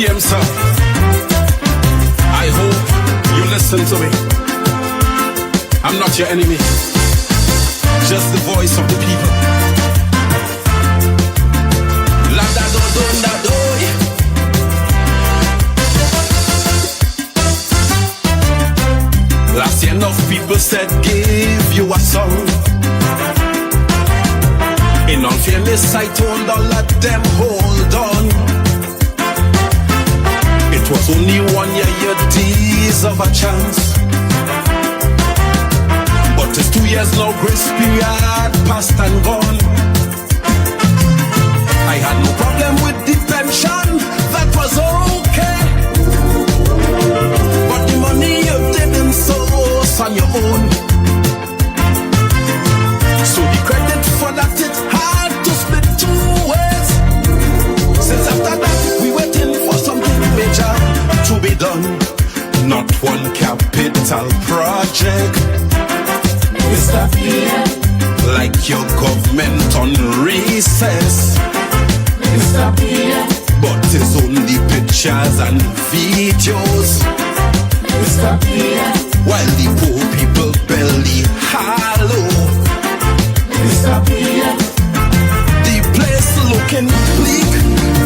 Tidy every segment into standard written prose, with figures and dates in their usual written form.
game, sir. I hope you listen to me. I'm not your enemy, just the voice of the people. La da do do da do. Last year enough people said give you a song. In all fairness, I told all of them, hold on. It was only 1 year, you deserve a chance. But it's 2 years now, grace period, past and gone. I had no problem with the pension, that was okay. But the money you didn't source on your own. So the credit for that it had to split 2 ways. Since after that we waiting for something major to be done, not one capital project. Mr. PM, like your government on recess. Mr. PM, but it's only pictures and videos. Mr. PM, while the poor people belly hollow. Mr. PM, the place looking bleak,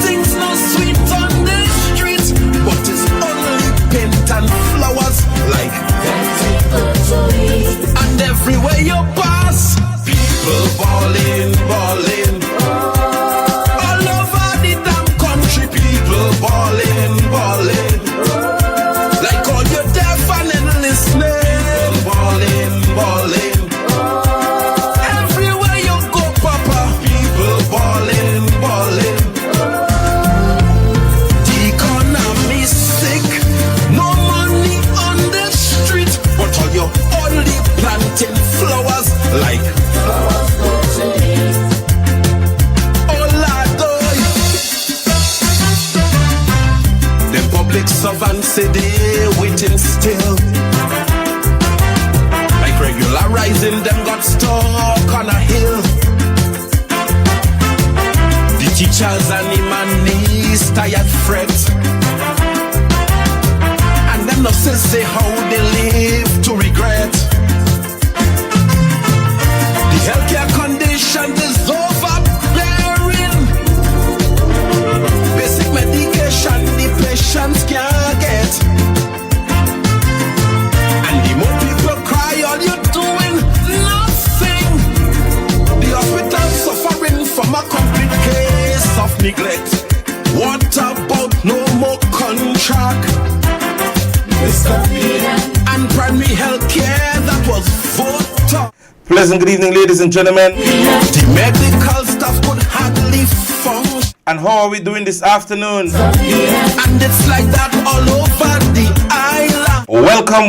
things not sweet on the streets, but it's only paint and flowers like and everywhere you pass, people balling, balling. All over the damn country, people balling, balling. Like all you deaf and listening, balling, balling. Everywhere you go, Papa, people balling, balling. The economy sick, no money on the street, but all you only planting flowers like flowers go to eat. Oh Lord, the public servants say they waiting still. Like regularizing them got stuck on a hill. The teachers and the manies tired fret, and them nurses say how they live to regret. The healthcare condition is overbearing. Basic medication the patients can't get. And the more people cry, all you're doing nothing. The hospital suffering from a complete case of neglect. What about no more contract? Mr. Peter, and primary healthcare that was voted. Pleasant good evening, ladies and gentlemen. The medical staff could hardly function. And how are we doing this afternoon? And it's like that all over the island.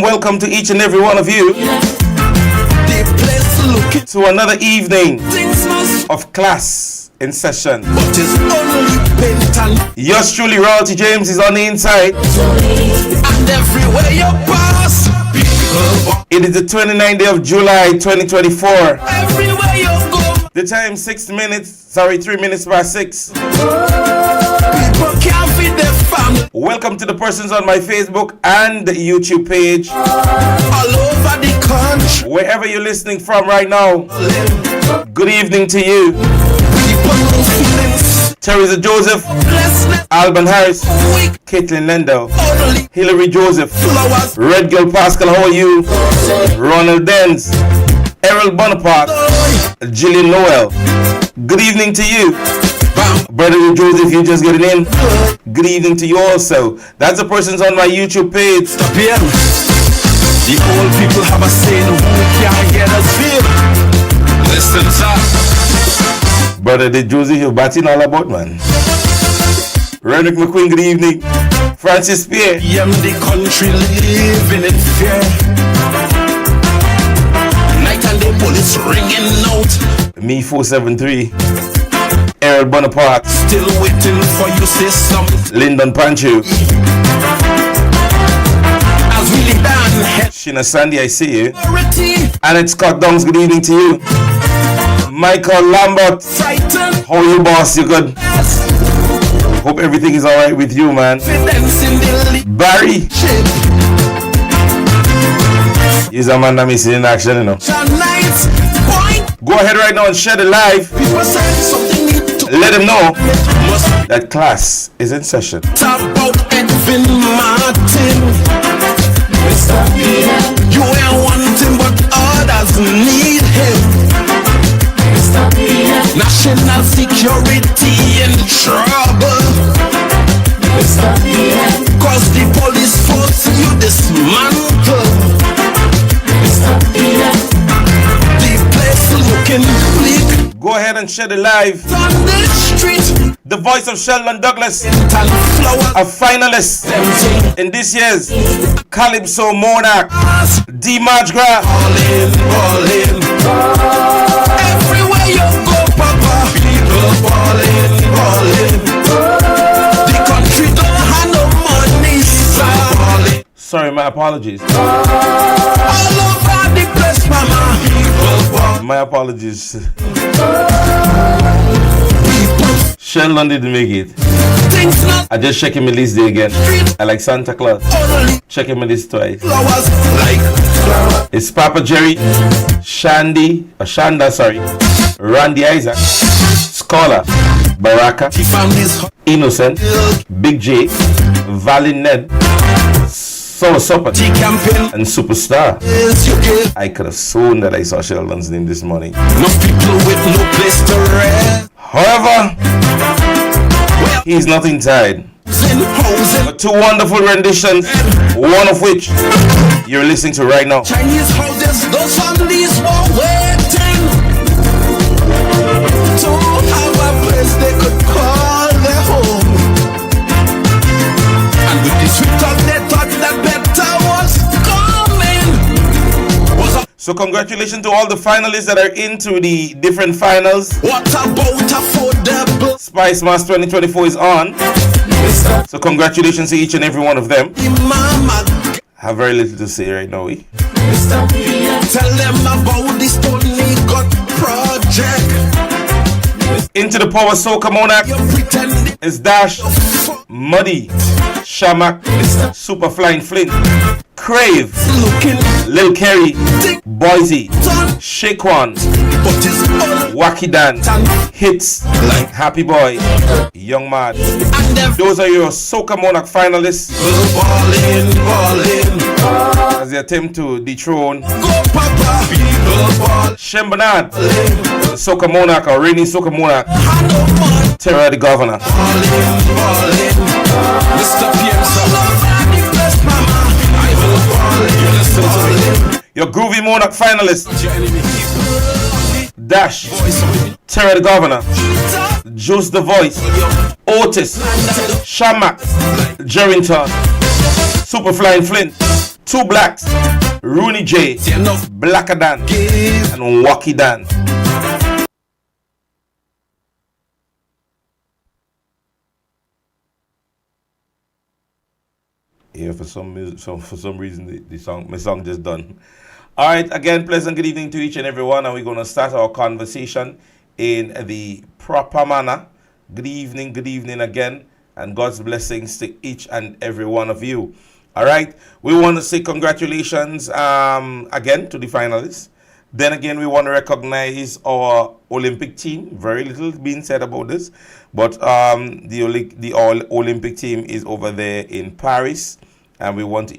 Welcome to each and every one of you The place looking to another evening things must, of class in session. but it's only paint and Yours truly, Royalty James, is on the inside. everywhere you pass, people. It is the 29th day of July 2024. Everywhere you go, The time 3 minutes past 6. people can't feed their family. Welcome to the persons on my Facebook and YouTube page. All over the country, Wherever you're listening from right now, good evening to you. people no feelings, Teresa Joseph, blessed, Alban Harris, weak, Caitlin Lendo, only Hillary Joseph, flowers. Red Girl Pascal, how are you? Ronald Denz, Errol Bonaparte, Gillian Noel. Good evening to you. Brother Joseph, you just getting in. Good evening to you also. That's the persons on my YouTube page. Stop here. The old people have a saying, who can't get us feel? Listen, sir. Brother Joseph, you're batting all about, man. Renwick McQueen, good evening. Francis Pierre. The country living in fear. Night and day bullets ringing out. Me 473. Errol Bonaparte. Still waiting for you say something. Lyndon Pancho. As we lay down Sheena Sandy, I see you. authority, And it's Scott Dungs, good evening to you. Michael Lambert. frightened. How are you, boss? You good? Hope everything is alright with you, man. Barry. He's a man that missing in action, you know. Go ahead right now and share the live. Let him know that class is in session. You ain't wanting, but others need him. National security in trouble. Cause the police force you dismantle. The place looking bleak. Go ahead and share the live. On this street, the voice of Sheldon Douglas, a finalist in this year's Calypso Monarch D March Gras. Ballin'. Everywhere you go, Papa, people ballin'. The country don't have no money, sir. Sorry, my apologies. All over the place, Mama. My apologies. Sheldon didn't make it. I just checked my list there again. I like Santa Claus. Checking my list twice. It's Papa Jerry, Shanda, Randy Isaac, Scholar, Baraka, Innocent, Big J, Valin Ned, Soul Supper, and Superstar. I could have sworn that I saw Sheldon's name this morning. No people with no place to rest. However, he's not inside. But two wonderful renditions, one of which you're listening to right now. Chinese houses, those families were waiting to have a place they could call their home. And with this sweet talk, they thought that better was coming. So congratulations to all the finalists that are into the different finals. What about affordable? Spice Mass 2024 is on. So congratulations to each and every one of them. I have very little to say right now. Tell them about this Tony God project. Into the Power Soca Monarch is Dash, Muddy, Shamak, Super Flying Flint, Crave, Lil Kerry, Boise, Shaquan, Wacky Dan, Hits, Happy Boy, Young Mad. Those are your Soca Monarch finalists as they attempt to dethrone Shembanad, the Soca Monarch or reigning Soca Monarch, Terror the Governor. Your Groovy Monarch finalists: Dash, Terror the Governor, Juice the Voice, Otis, Shamak, Jerrington, Super Flying Flint, Two Blacks, Rooney J, Blacker Dan, and Wacky Dan. Yeah, for some reason my song just done. All right, again, pleasant good evening to each and everyone, and we're going to start our conversation in the proper manner. Good evening again, and God's blessings to each and every one of you. All right, we want to say congratulations again to the finalists. Then again, we want to recognize our Olympic team. Very little being said about this, but the Olympic team is over there in Paris, and we want to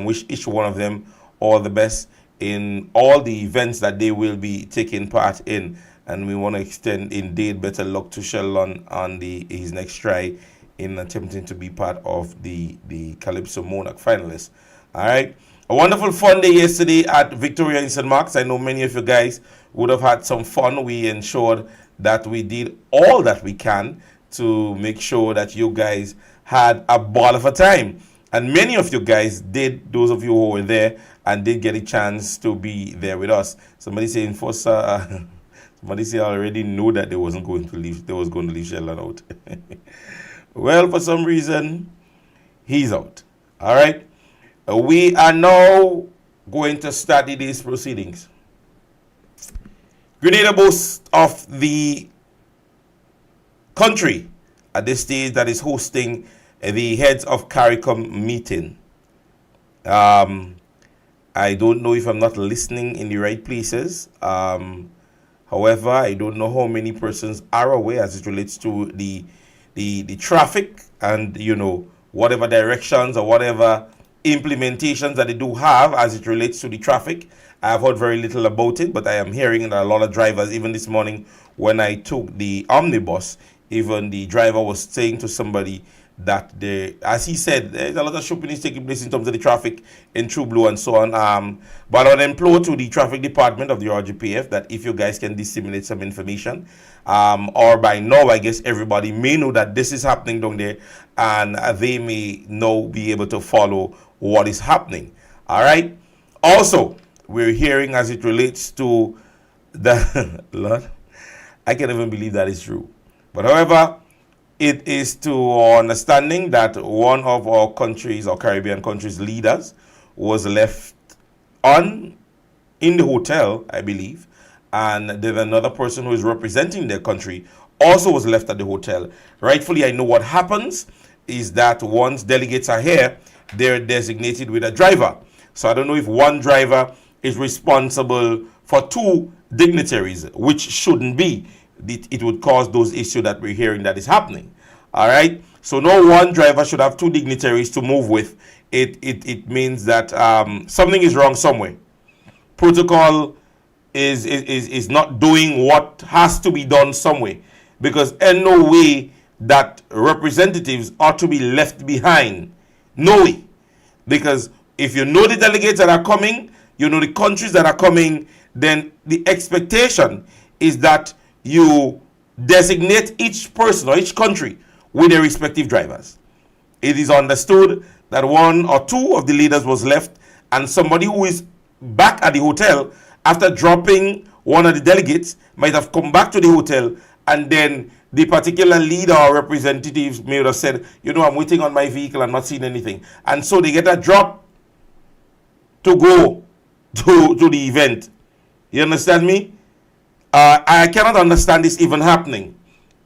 wish each one of them all the best in all the events that they will be taking part in. And we want to extend indeed better luck to Sheldon on his next try in attempting to be part of the Calypso Monarch finalists. All right. A wonderful fun day yesterday at Victoria in St. Mark's. I know many of you guys would have had some fun. We ensured that we did all that we can to make sure that you guys had a ball of a time. And many of you guys did, those of you who were there, and did get a chance to be there with us. Somebody saying, somebody say I already knew that they was going to leave Sheldon out. Well, for some reason, he's out. All right. We are now going to study these proceedings. Grenada boasts of the country at this stage that is hosting the heads of CARICOM meeting. I don't know if I'm not listening in the right places. However, I don't know how many persons are aware as it relates to the traffic and, you know, whatever directions or whatever implementations that they do have as it relates to the traffic. I have heard very little about it, but I am hearing that a lot of drivers, even this morning when I took the omnibus, even the driver was saying to somebody that as he said, there's a lot of shopping is taking place in terms of the traffic in True Blue and so on. But I would implore to the traffic department of the RGPF that if you guys can disseminate some information, or by now, I guess everybody may know that this is happening down there, and they may now be able to follow what is happening. All right. Also, we're hearing as it relates to the Lord, I can't even believe that is true. But however, it is to our understanding that one of our countries, or Caribbean countries' leaders, was left in the hotel, I believe, and then another person who is representing their country also was left at the hotel. Rightfully, I know what happens is that once delegates are here, they're designated with a driver. So I don't know if one driver is responsible for two dignitaries, which shouldn't be. It would cause those issues that we're hearing that is happening. All right. So no one driver should have two dignitaries to move with. It means that something is wrong somewhere. Protocol is not doing what has to be done somewhere, because in no way that representatives ought to be left behind. No way. Because if you know the delegates that are coming, you know the countries that are coming, then the expectation is that you designate each person or each country with their respective drivers. It is understood that one or two of the leaders was left, and somebody who is back at the hotel after dropping one of the delegates might have come back to the hotel, and then the particular leader or representatives may have said, you know, I'm waiting on my vehicle, I'm not seeing anything. And so they get a drop to go to the event. You understand me? I cannot understand this even happening.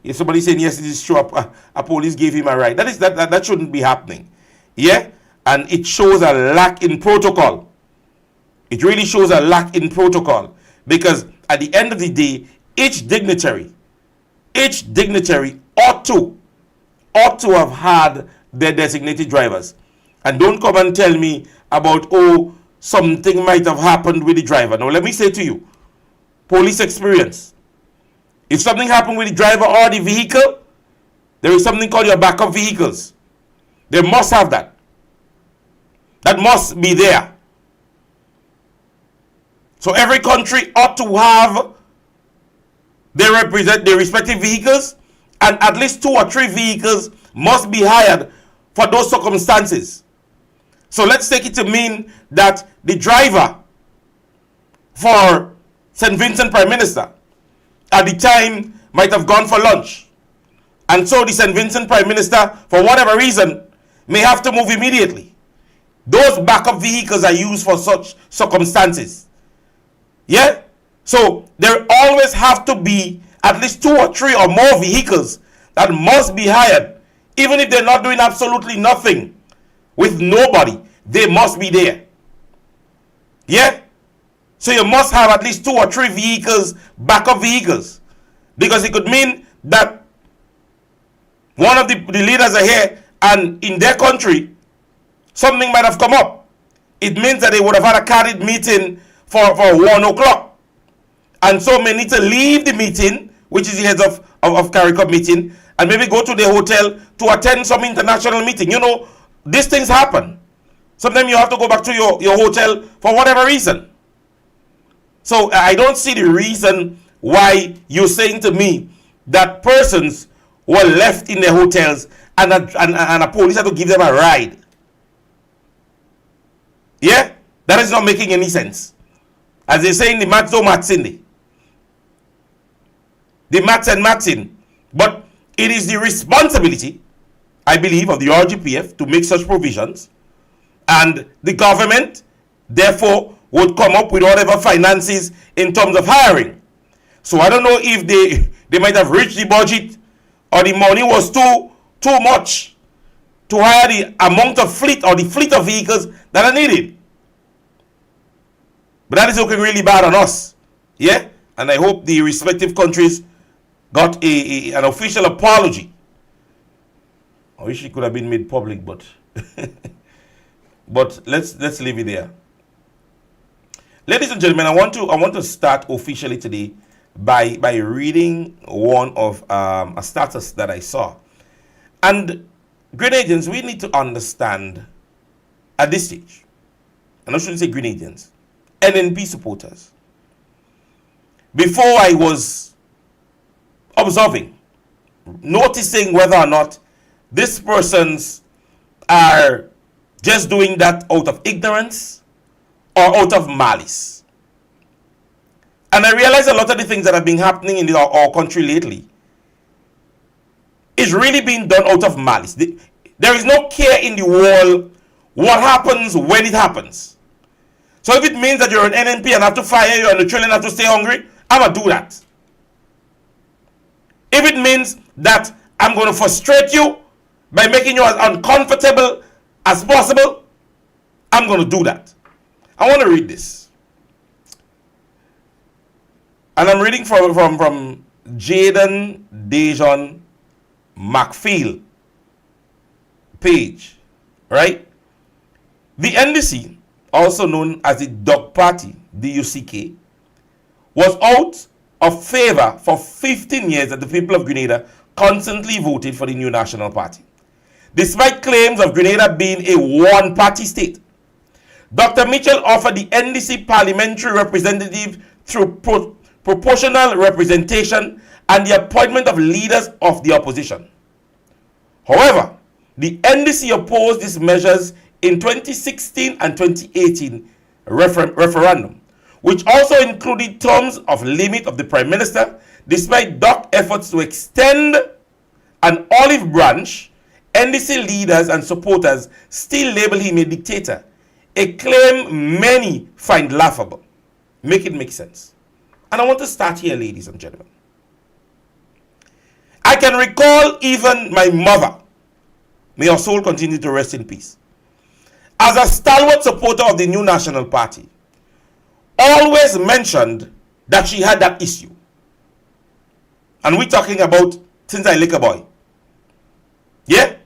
If somebody saying yes, it is true, a police gave him a ride. That shouldn't be happening. Yeah? And it shows a lack in protocol. It really shows a lack in protocol. Because at the end of the day, each dignitary ought to have had their designated drivers. And don't come and tell me about, oh, something might have happened with the driver. Now, let me say to you, police experience. If something happened with the driver or the vehicle, there is something called your backup vehicles. They must have that. That must be there. So every country ought to have their respective vehicles, and at least 2 or 3 vehicles must be hired for those circumstances. So let's take it to mean that the driver for St. Vincent Prime Minister at the time might have gone for lunch. And so the St. Vincent Prime Minister, for whatever reason, may have to move immediately. Those backup vehicles are used for such circumstances. Yeah? So there always have to be at least 2 or 3 or more vehicles that must be hired. Even if they're not doing absolutely nothing with nobody, they must be there. Yeah? So you must have at least 2 or 3 vehicles, backup vehicles. Because it could mean that one of the leaders are here and in their country, something might have come up. It means that they would have had a carried meeting for 1 o'clock. And so may need to leave the meeting, which is the heads of CARICOM meeting, and maybe go to the hotel to attend some international meeting. You know, these things happen. Sometimes you have to go back to your hotel for whatever reason. So I don't see the reason why you're saying to me that persons were left in their hotels and a police had to give them a ride. Yeah? That is not making any sense. As they say in the maths, don't maths in the. The maths and maths in. But it is the responsibility, I believe, of the RGPF to make such provisions. And the government, therefore, would come up with whatever finances in terms of hiring. So I don't know if they might have reached the budget or the money was too much to hire the amount of fleet or the fleet of vehicles that are needed. But that is looking really bad on us. Yeah? And I hope the respective countries got an official apology. I wish it could have been made public, but but let's leave it there. Ladies and gentlemen, I want to start officially today by reading one of a status that I saw. And Grenadians, we need to understand at this stage, and I shouldn't say Grenadians, NNP supporters. Before I was observing, noticing whether or not these persons are just doing that out of ignorance or out of malice. And I realize a lot of the things that have been happening in our country lately is really being done out of malice. There is no care in the world what happens when it happens. So if it means that you're an NNP and I have to fire you and the children have to stay hungry, I'm going to do that. If it means that I'm going to frustrate you by making you as uncomfortable as possible, I'm going to do that. I want to read this. And I'm reading from Jaden Dejon McFeel page, right? The NDC, also known as the Dog Party, DUCK, was out of favor for 15 years that the people of Grenada constantly voted for the new National Party. Despite claims of Grenada being a one-party state, Dr. Mitchell offered the NDC parliamentary representative through proportional representation and the appointment of leaders of the opposition. However, the NDC opposed these measures in 2016 and 2018 referendum, which also included terms of limit of the Prime Minister, despite DOC efforts to extend an olive branch. NDC leaders and supporters still label him a dictator, a claim many find laughable. Make it make sense. And I want to start here, ladies and gentlemen. I can recall even my mother, may her soul continue to rest in peace, as a stalwart supporter of the new National Party, always mentioned that she had that issue. And we're talking about since I liquor boy. Yeah?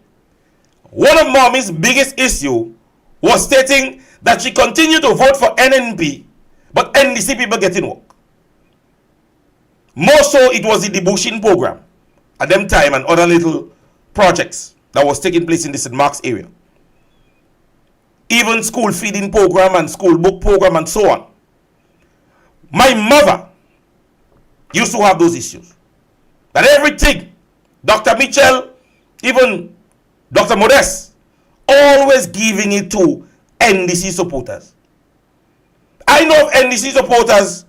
One of mommy's biggest issue was stating that she continued to vote for NNP, but NDC people getting work. More so, it was the debushing program at them time and other little projects that was taking place in the St. Mark's area. Even school feeding program and school book program and so on. My mother used to have those issues. That everything, Dr. Mitchell, even Dr. Modest, always giving it to NDC supporters. I know of NDC supporters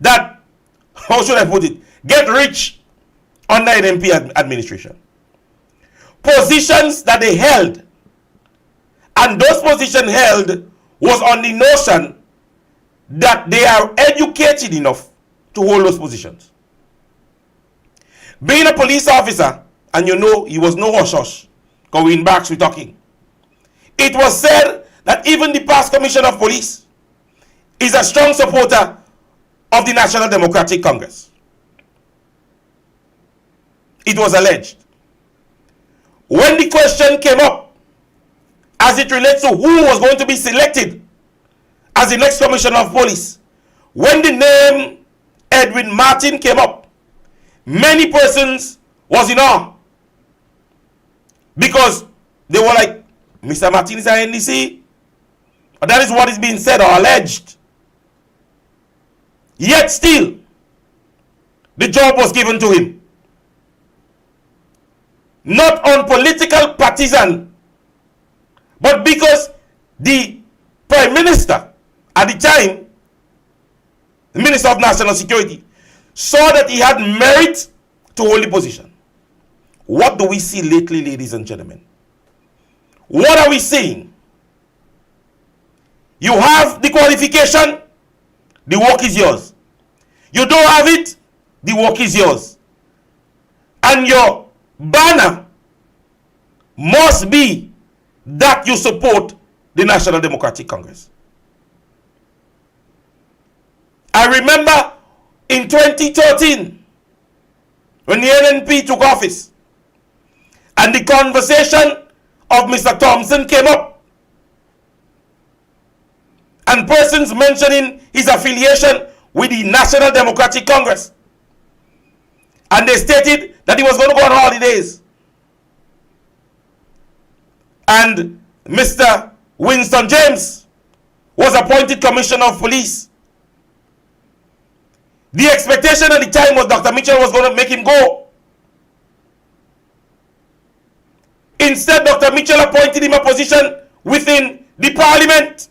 that, how should I put it, get rich under NNP administration. Positions that they held, and those positions held was on the notion that they are educated enough to hold those positions. Being a police officer, and you know he was no hush-hush, going back to talking. It was said that even the past commissioner of police is a strong supporter of the National Democratic Congress. It was alleged. When the question came up as it relates to who was going to be selected as the next commissioner of police, when the name Edwin Martin came up, many persons was in awe because they were like, Mr. Martin is an NDC. That is what is being said or alleged. Yet still, the job was given to him. Not on political partisan, but because the Prime Minister at the time, the Minister of National Security, saw that he had merit to hold the position. What do we see lately, ladies and gentlemen? What are we seeing? You have the qualification, the work is yours. You don't have it, the work is yours. And your banner must be that you support the National Democratic Congress. I remember in 2013, when the NNP took office, and the conversation of Mr. Thompson came up, and persons mentioning his affiliation with the National Democratic Congress, and they stated that he was going to go on holidays, and Mr. Winston James was appointed Commissioner of Police. The expectation at the time was Dr. Mitchell was going to make him go. Instead, Dr. Mitchell appointed him a position within the parliament,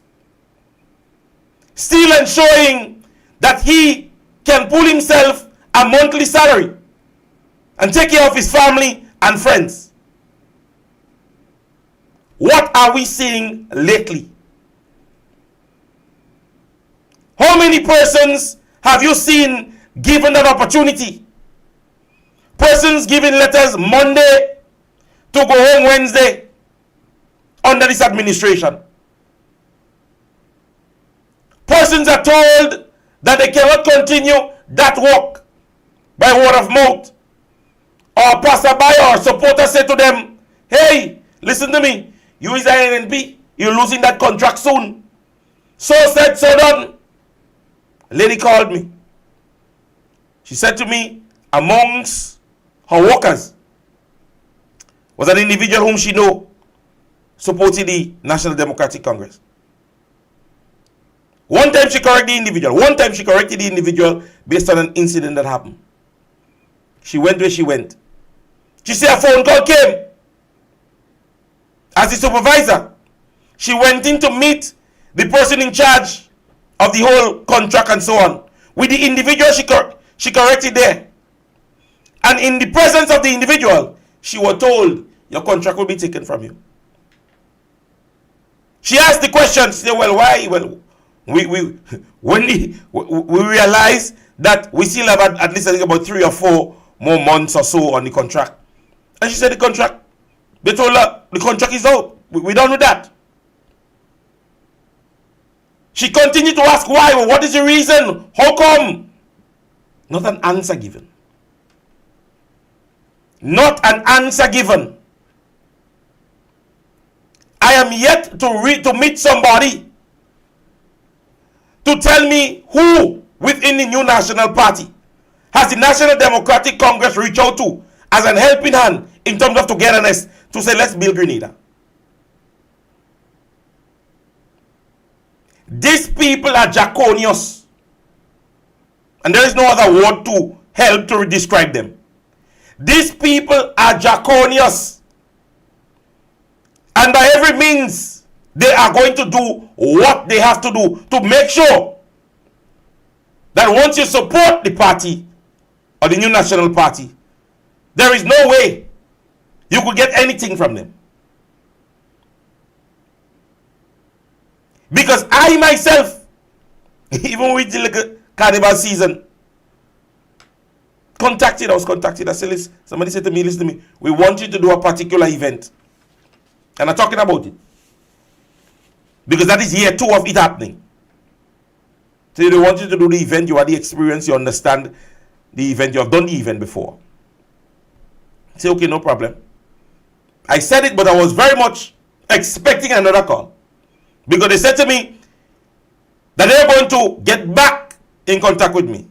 still ensuring that he can pull himself a monthly salary and take care of his family and friends. What are we seeing lately? How many persons have you seen given that opportunity? Persons given letters Monday to go home Wednesday under this administration. Persons are told that they cannot continue that work by word of mouth. Or passerby or supporter say to them, hey, listen to me, you is INNP, you're losing that contract soon. So said, so done. A lady called me. She said to me, amongst her workers was an individual whom she know supported the National Democratic Congress. One time she corrected the individual. One time she corrected the individual based on an incident that happened. She went where she went. She said a phone call came. As the supervisor, she went in to meet the person in charge of the whole contract and so on. With the individual she corrected there. And in the presence of the individual, she was told, your contract will be taken from you. She asked the question, she said, well, why? Well, we realized that we still have at least I think about 3 or 4 more months or so on the contract. And she said the contract, they told her the contract is out. We're done with that. She continued to ask why. Well, what is the reason? How come? Not an answer given. Not an answer given. I am yet to meet somebody to tell me who within the new National Party has the National Democratic Congress reached out to as an helping hand in terms of togetherness to say, let's build Grenada. These people are draconious. And there is no other word to help to describe them. These people are draconious. And by every means, they are going to do what they have to do to make sure that once you support the party or the new National Party, there is no way you could get anything from them. Because I myself, even with the carnival season, I was contacted. I said, listen, somebody said to me, listen to me, we want you to do a particular event. And I'm talking about it. Because that is year 2 of it happening. So they want you to do the event, you have the experience, you understand the event, you have done the event before. I say, okay, no problem. I said it, but I was very much expecting another call. Because they said to me that they're going to get back in contact with me.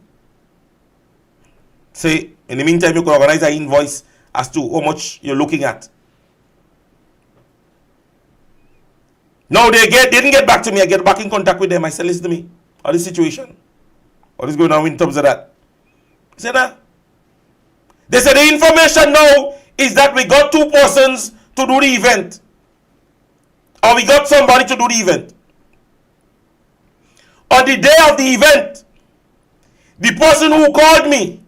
Say, in the meantime, you can organize an invoice as to how much you're looking at. No, they didn't get back to me. I get back in contact with them. I said, listen to me. How is the situation? What is going on in terms of that? I said, They said the information now is that we got 2 persons to do the event. Or we got somebody to do the event. On the day of the event, the person who called me,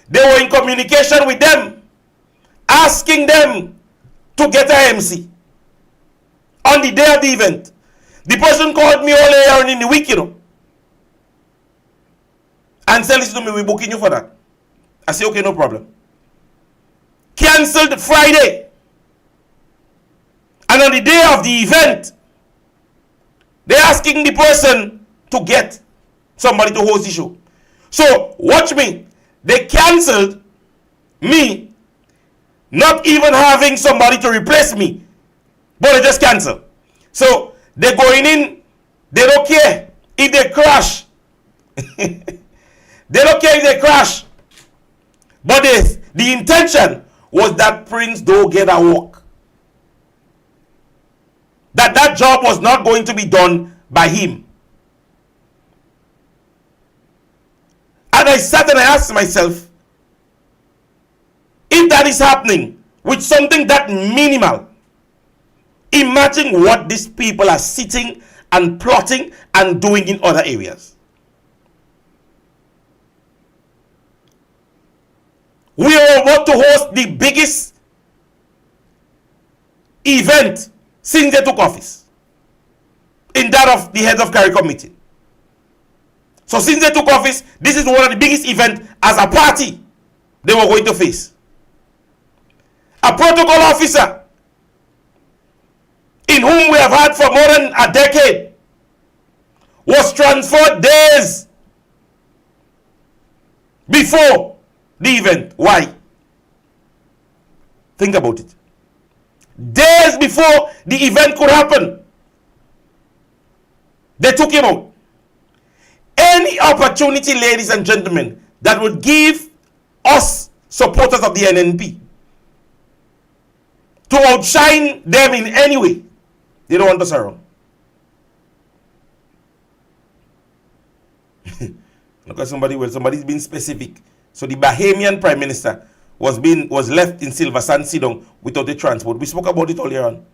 they were in communication with them, asking them to get a MC. On the day of the event, the person called me earlier in the week, and said, listen to me, we're booking you for that. I say, okay, no problem. cancelled Friday. And on the day of the event, they're asking the person to get somebody to host the show. So, watch me. They cancelled me, not even having somebody to replace me. But they just cancel. So, they're going in, they don't care if they crash. They don't care if they crash. But the intention was that Prince don't get a walk. That job was not going to be done by him. And I sat and I asked myself, if that is happening with something that minimal, imagine what these people are sitting and plotting and doing in other areas. We are about to host the biggest event since they took office, in that of the heads of CARICOM meeting. So since they took office, this is one of the biggest events as a party they were going to face. A protocol officer in whom we have had for more than a decade was transferred days before the event. Why? Think about it. Days before the event could happen, they took him out. Any opportunity, ladies and gentlemen, that would give us supporters of the NNP to outshine them in any way, they don't want us around. Look at somebody's been specific. So the Bahamian Prime Minister was left in Silver Sand Sidong without a transport. We spoke about it earlier on.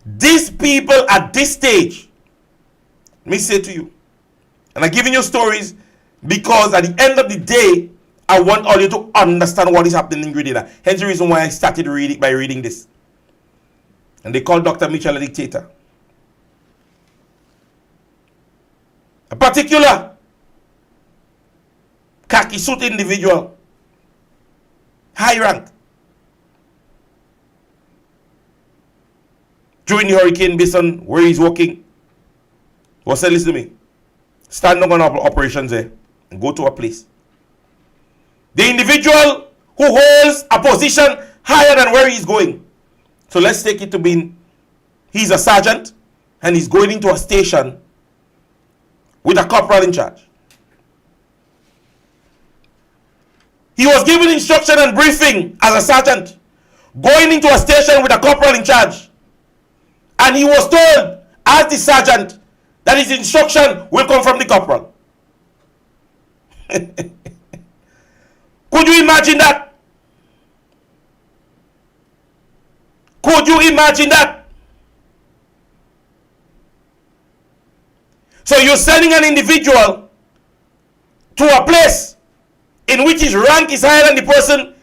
These people at this stage, let me say to you, and I'm giving you stories because at the end of the day, I want all you to understand what is happening in Grenada. Hence the reason why I started by reading this. And they called Dr. Mitchell a dictator. A particular khaki suit individual, high rank, during the hurricane, based on where he's working, was said, listen to me, stand down on operations there and go to a place. The individual who holds a position higher than where he's going. So let's take it to being, he's a sergeant and he's going into a station with a corporal in charge. He was given instruction and briefing as a sergeant, going into a station with a corporal in charge. And he was told, as the sergeant, that his instruction will come from the corporal. Could you imagine that? Could you imagine that? So you're sending an individual to a place in which his rank is higher than the person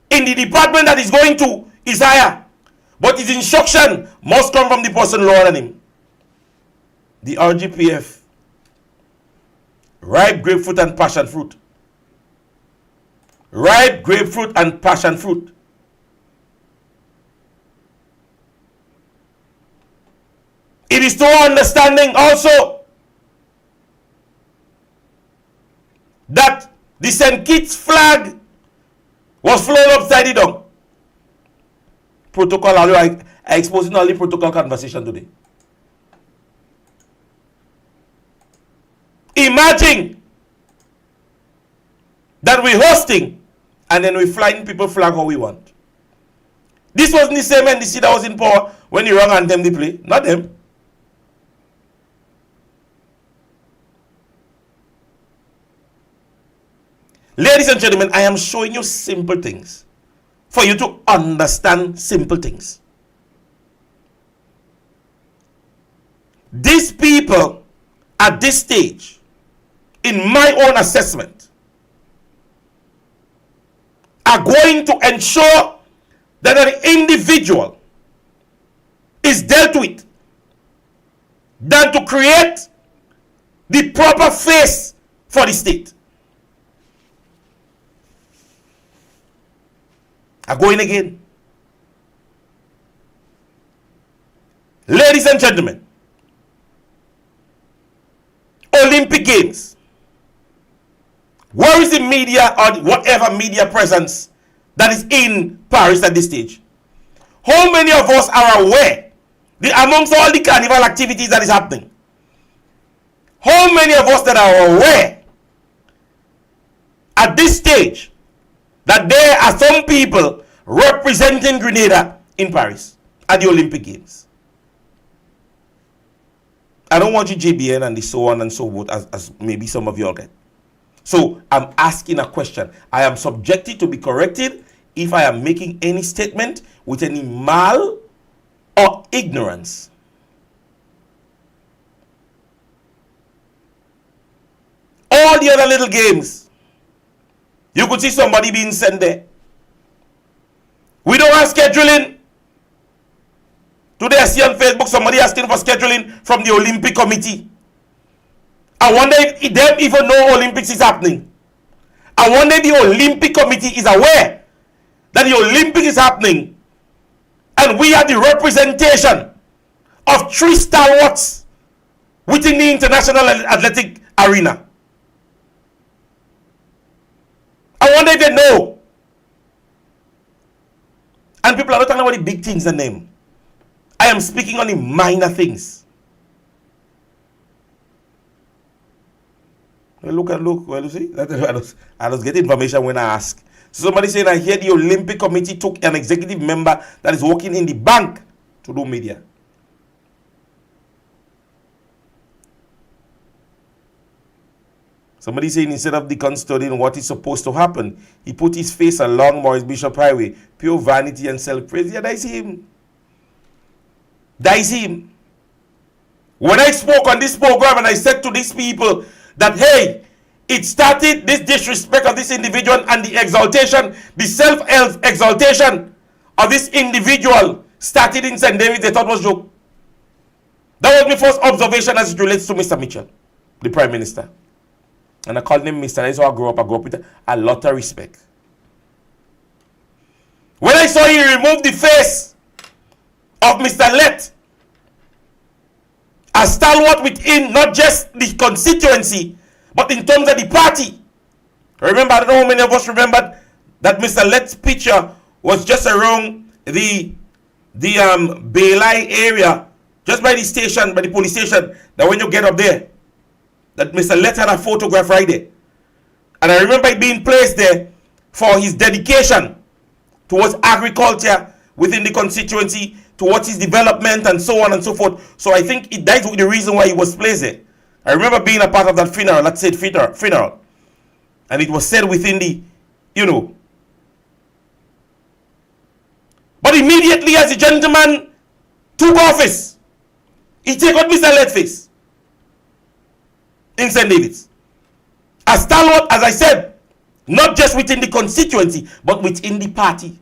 in the department that he's going to is higher. But his instruction must come from the person lower than him. The RGPF, ripe grapefruit and passion fruit. Ripe grapefruit and passion fruit. It is to our understanding also that the St. Kitts flag was flown upside down. Protocol, I exposing only protocol conversation today. Imagine that we're hosting and then we're flying people flag how we want. This wasn't the same NDC that was in power when the wrong anthem they play. Not them. Ladies and gentlemen, I am showing you simple things for you to understand simple things. These people at this stage, in my own assessment, are going to ensure that an individual is dealt with than to create the proper face for the state. I'm going again. Ladies and gentlemen, Olympic Games. Where is the media or whatever media presence that is in Paris at this stage? How many of us are aware amongst all the carnival activities that is happening? How many of us that are aware at this stage that there are some people representing Grenada in Paris at the Olympic Games? I don't want you JBN and the so on and so forth as maybe some of you all get. So I'm asking a question. I am subjected to be corrected if I am making any statement with any mal or ignorance. All the other little games, you could see somebody being sent there. We don't have scheduling. Today I see on Facebook somebody asking for scheduling from the Olympic Committee. I wonder if they even know Olympics is happening. I wonder if the Olympic Committee is aware that the Olympics is happening and we are the representation of 3 stalwarts within the international athletic arena. I wonder if they know. And people are not talking about the big things and them. I am speaking on the minor things. Well, look. Well, you see, I just get information when I ask. So somebody saying, I hear the Olympic Committee took an executive member that is working in the bank to do media. Somebody saying instead of deconstructing what is supposed to happen, he put his face along Maurice Bishop Highway. Pure vanity and self-praise. Yeah, that's him. That is him. When I spoke on this program and I said to these people that, hey, it started this disrespect of this individual and the exaltation, the self-exaltation of this individual started in St. David, they thought was joke. That was my first observation as it relates to Mr. Mitchell, the Prime Minister. And I called him Mr. That's how I grew up with a lot of respect. When I saw he remove the face of Mr. Let, a stalwart within not just the constituency, but in terms of the party. Remember, I don't know how many of us remembered that Mr. Let's picture was just around the Baylai area, just by the station, by the police station, that when you get up there, that Mr. Let had a photograph right there. And I remember it being placed there for his dedication towards agriculture within the constituency, towards his development and so on and so forth. So I think that is the reason why he was placed there. I remember being a part of that funeral, let's say funeral. And it was said within the, But immediately as the gentleman took office, he took out Mr. Let's face in St. David's. A stalwart, as I said, not just within the constituency, but within the party.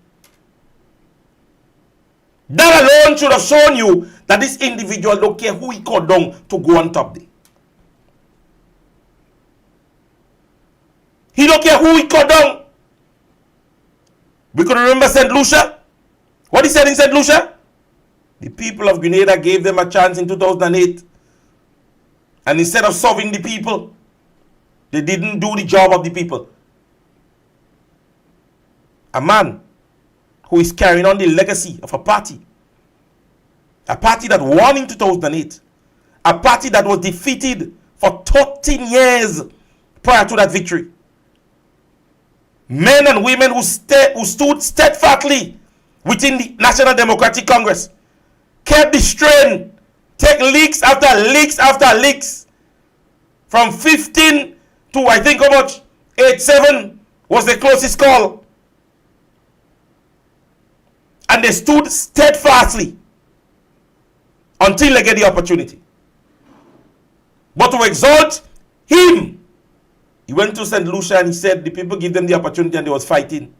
That alone should have shown you that this individual don't care who he called down to go on top there. He don't care who he called down. We could remember St. Lucia. What he said in St. Lucia? The people of Grenada gave them a chance in 2008. And instead of serving the people, they didn't do the job of the people. A man who is carrying on the legacy of a party that won in 2008, a party that was defeated for 13 years prior to that victory. Men and women who stood steadfastly within the National Democratic Congress, kept the strain, take leaks after leaks after leaks, from 15 to I think how much, 8-7 was the closest call. And they stood steadfastly until they get the opportunity. But to exalt him, he went to St. Lucia and he said the people give them the opportunity and they was fighting.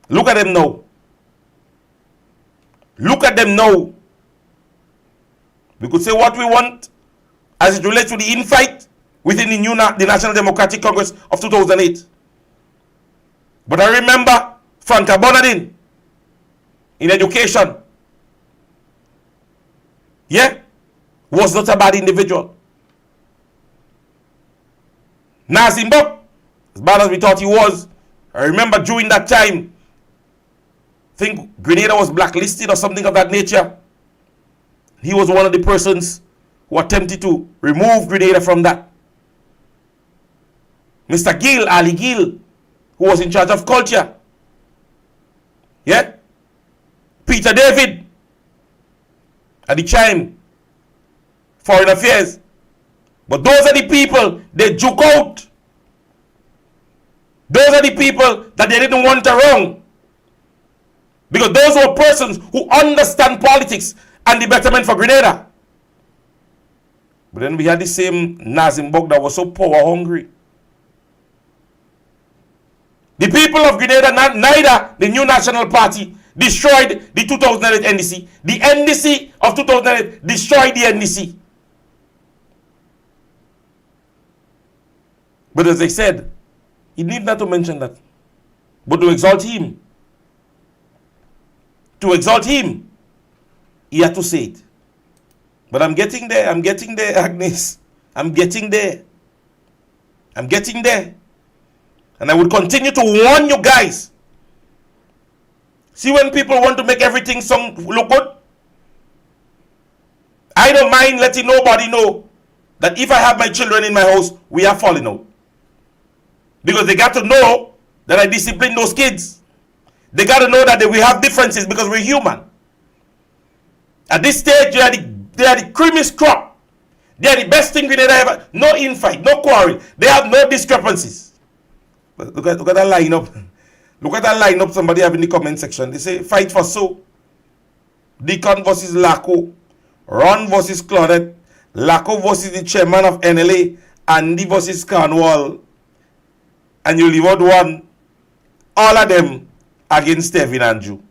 Look at them now. Look at them now. We could say what we want as it relates to the infight within the National Democratic Congress of 2008. But I remember Franca Bonadin in education. Yeah? Was not a bad individual. Nazimbok, as bad as we thought he was, I remember during that time, I think Grenada was blacklisted or something of that nature. He was one of the persons who attempted to remove Grenada from that. Mr. Gill, Ali Gill, who was in charge of culture. Yeah? Peter David, at the time, Foreign Affairs. But those are the people they juke out. Those are the people that they didn't want around. Because those were persons who understand politics and the betterment for Grenada. But then we had the same Nazimbok that was so power hungry. The people of Grenada, neither the New National Party destroyed the 2008 NDC. The NDC of 2008 destroyed the NDC. But as I said, he need not to mention that. But to exalt him, he had to say it. But I'm getting there, Agnes. I'm getting there. And I would continue to warn you guys. See, when people want to make everything look good, I don't mind letting nobody know that if I have my children in my house, we are falling out. Because they got to know that I discipline those kids. They got to know that we have differences because we're human. At this stage, they are the creamiest crop. They are the best thing we ever. No infight, no quarrel. They have no discrepancies. But look at that lineup. Look at that lineup somebody have in the comment section. They say, fight for so. Deacon versus Laco. Ron versus Claudette. Laco versus the chairman of NLA. Andy versus Cornwall. And you leave out one. All of them against Stephen Andrew.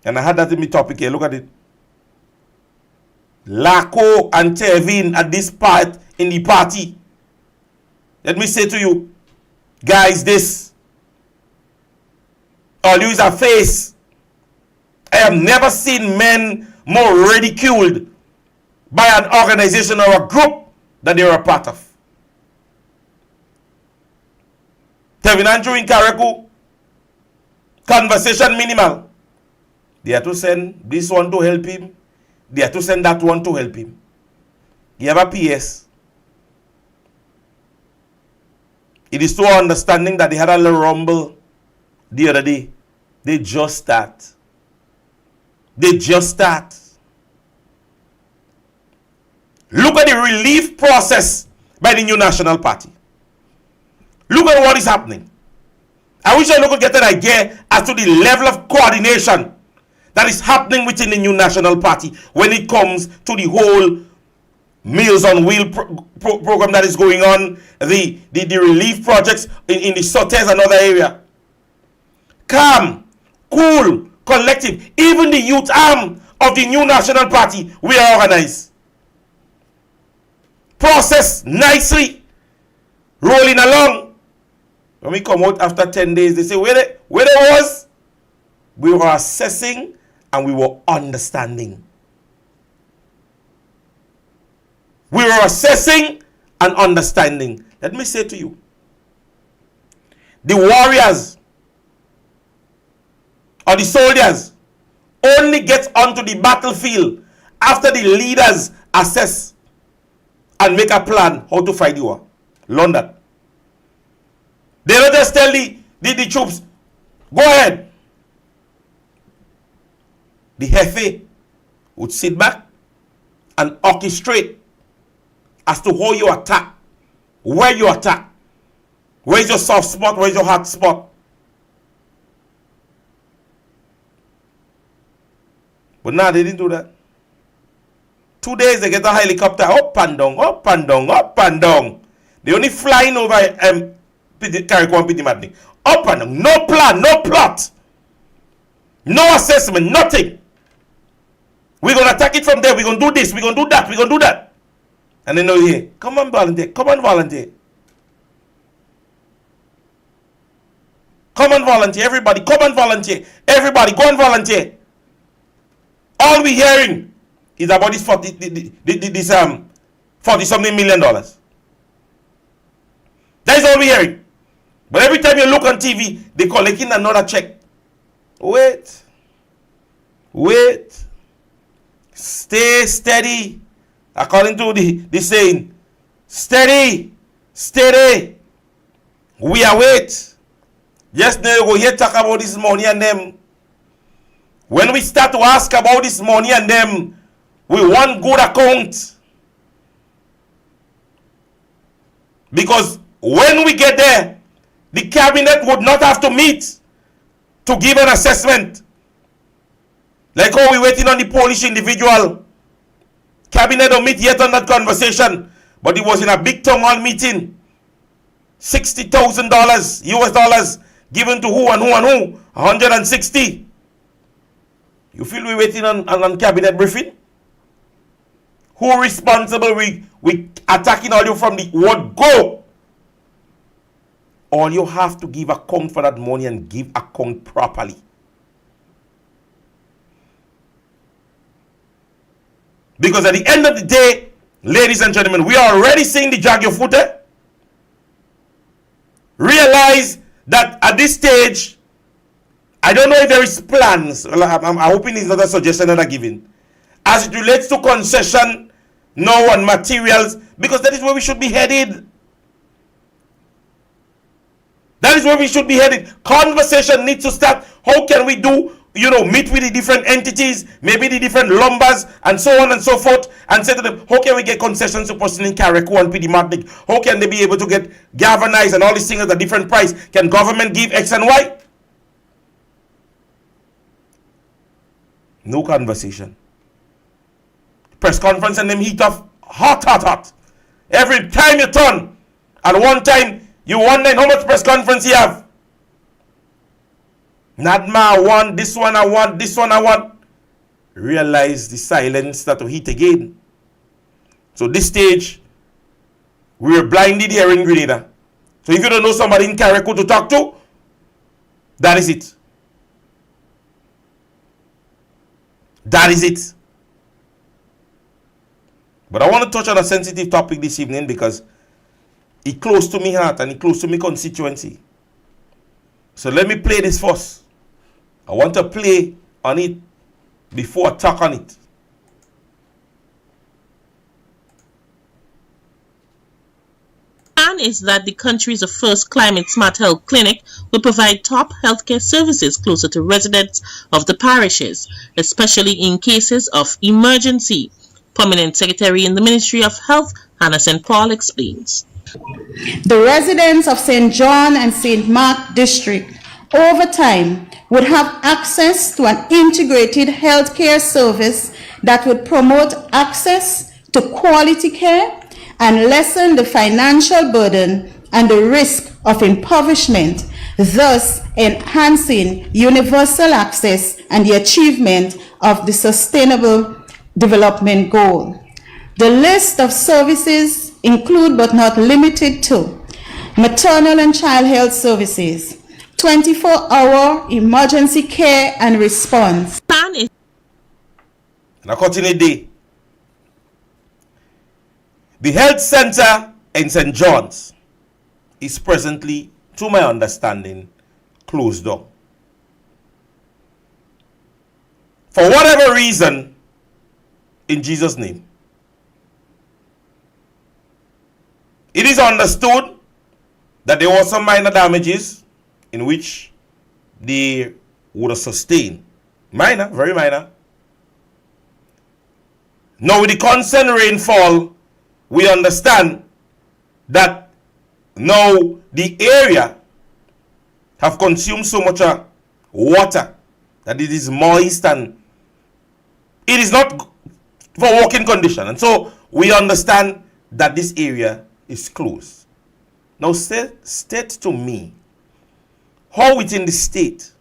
And I had that in my topic here. Look at it. Laco and Tevin at this part in the party. Let me say to you, guys, this. All you is a face. I have never seen men more ridiculed by an organization or a group that they were a part of. Tevin Andrew in CARICOM, conversation minimal. They have to send this one to help him. They have to send that one to help him. You have a PS. It is so understanding that they had a little rumble the other day. They just start. Look at the relief process by the New National Party. Look at what is happening. I wish I could get an idea as to the level of coordination that is happening within the New National Party when it comes to the whole Meals on Wheel program that is going on, the relief projects in the Sotes and other area. Calm, cool, collective. Even the youth arm of the New National Party, we are organized. Process nicely, rolling along. When we come out after 10 days, they say, where they was? We were assessing and we were understanding. We were assessing and understanding. Let me say to you, the warriors or the soldiers only get onto the battlefield after the leaders assess and make a plan how to fight the war. Learn that. They don't just tell the troops, go ahead. The Jefe would sit back and orchestrate as to how you attack, where you attack, where's your soft spot, where's your hard spot. But now they didn't do that. 2 days they get a helicopter up and down, up and down, up and down. They only flying over CARICOM Pity Madney. Up and down. No plan, no plot. No assessment, nothing. We're going to attack it from there. We're going to do this, we're going to do that, we're going to do that. And then you hear, come on volunteer, come on volunteer. Come and volunteer. Everybody, come and volunteer. Everybody, go and volunteer. All we hearing is about this 40-something million dollars. That is all we hearing. But every time you look on TV, they collecting another check. Wait. Stay steady. According to the saying, steady. We are wait. Just now you go here talk about this money and them. When we start to ask about this money and them, we want good account. Because when we get there, the cabinet would not have to meet to give an assessment. Like how we waiting on the Polish individual. Cabinet don't meet yet on that conversation. But it was in a big town hall meeting. $60,000 US dollars given to who and who and who. 160. You feel we waiting on cabinet briefing? Who responsible? We attacking all you from the word go. All you have to give account for that money and give account properly. Because at the end of the day, ladies and gentlemen, we are already seeing the jag your footer. Realize that at this stage, I don't know if there is plans. Well, I'm hoping it's not a suggestion that I'm giving. As it relates to concession, no on materials, because that is where we should be headed. That is where we should be headed. Conversation needs to start. How can we do, meet with the different entities, maybe the different lumbers, and so on and so forth, and say to them, how can we get concessions to person in CARICOM and PD Magnic? How can they be able to get galvanized and all these things at a different price? Can government give X and Y? No conversation. Press conference and them heat up hot. Every time you turn, at one time, you wonder how much press conference you have. Nadma, I want, this one I want, this one I want. Realize the silence that will hit again. So this stage, we are blinded here in Grenada. So if you don't know somebody in CARICOM to talk to, that is it. That is it. But I want to touch on a sensitive topic this evening because it's close to my heart and it's close to my constituency. So let me play this first. I want to play on it before I talk on it. Plan is that the country's first climate smart health clinic will provide top healthcare services closer to residents of the parishes, especially in cases of emergency. Permanent Secretary in the Ministry of Health, Hannah St. Paul, explains. The residents of St. John and St. Mark District over time would have access to an integrated healthcare service that would promote access to quality care and lessen the financial burden and the risk of impoverishment, thus enhancing universal access and the achievement of the Sustainable Development Goal. The list of services include but not limited to maternal and child health services, 24-hour emergency care and response. Now continue day. The health center in St. John's is presently, to my understanding, closed down. For whatever reason, in Jesus' name. It is understood that there were some minor damages in which they would have sustained. Minor, very minor. Now with the constant rainfall, we understand that now the area have consumed so much water that it is moist and it is not for working condition. And so we understand that this area is closed. Now state to me how within the state,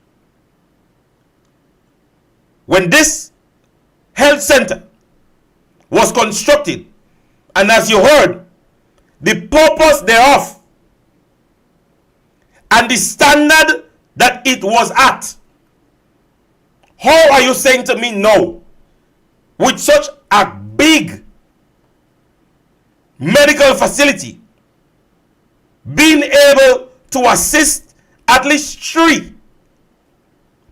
when this health center was constructed, and as you heard, the purpose thereof and the standard that it was at. How are you saying to me no? With such a big medical facility being able to assist at least 3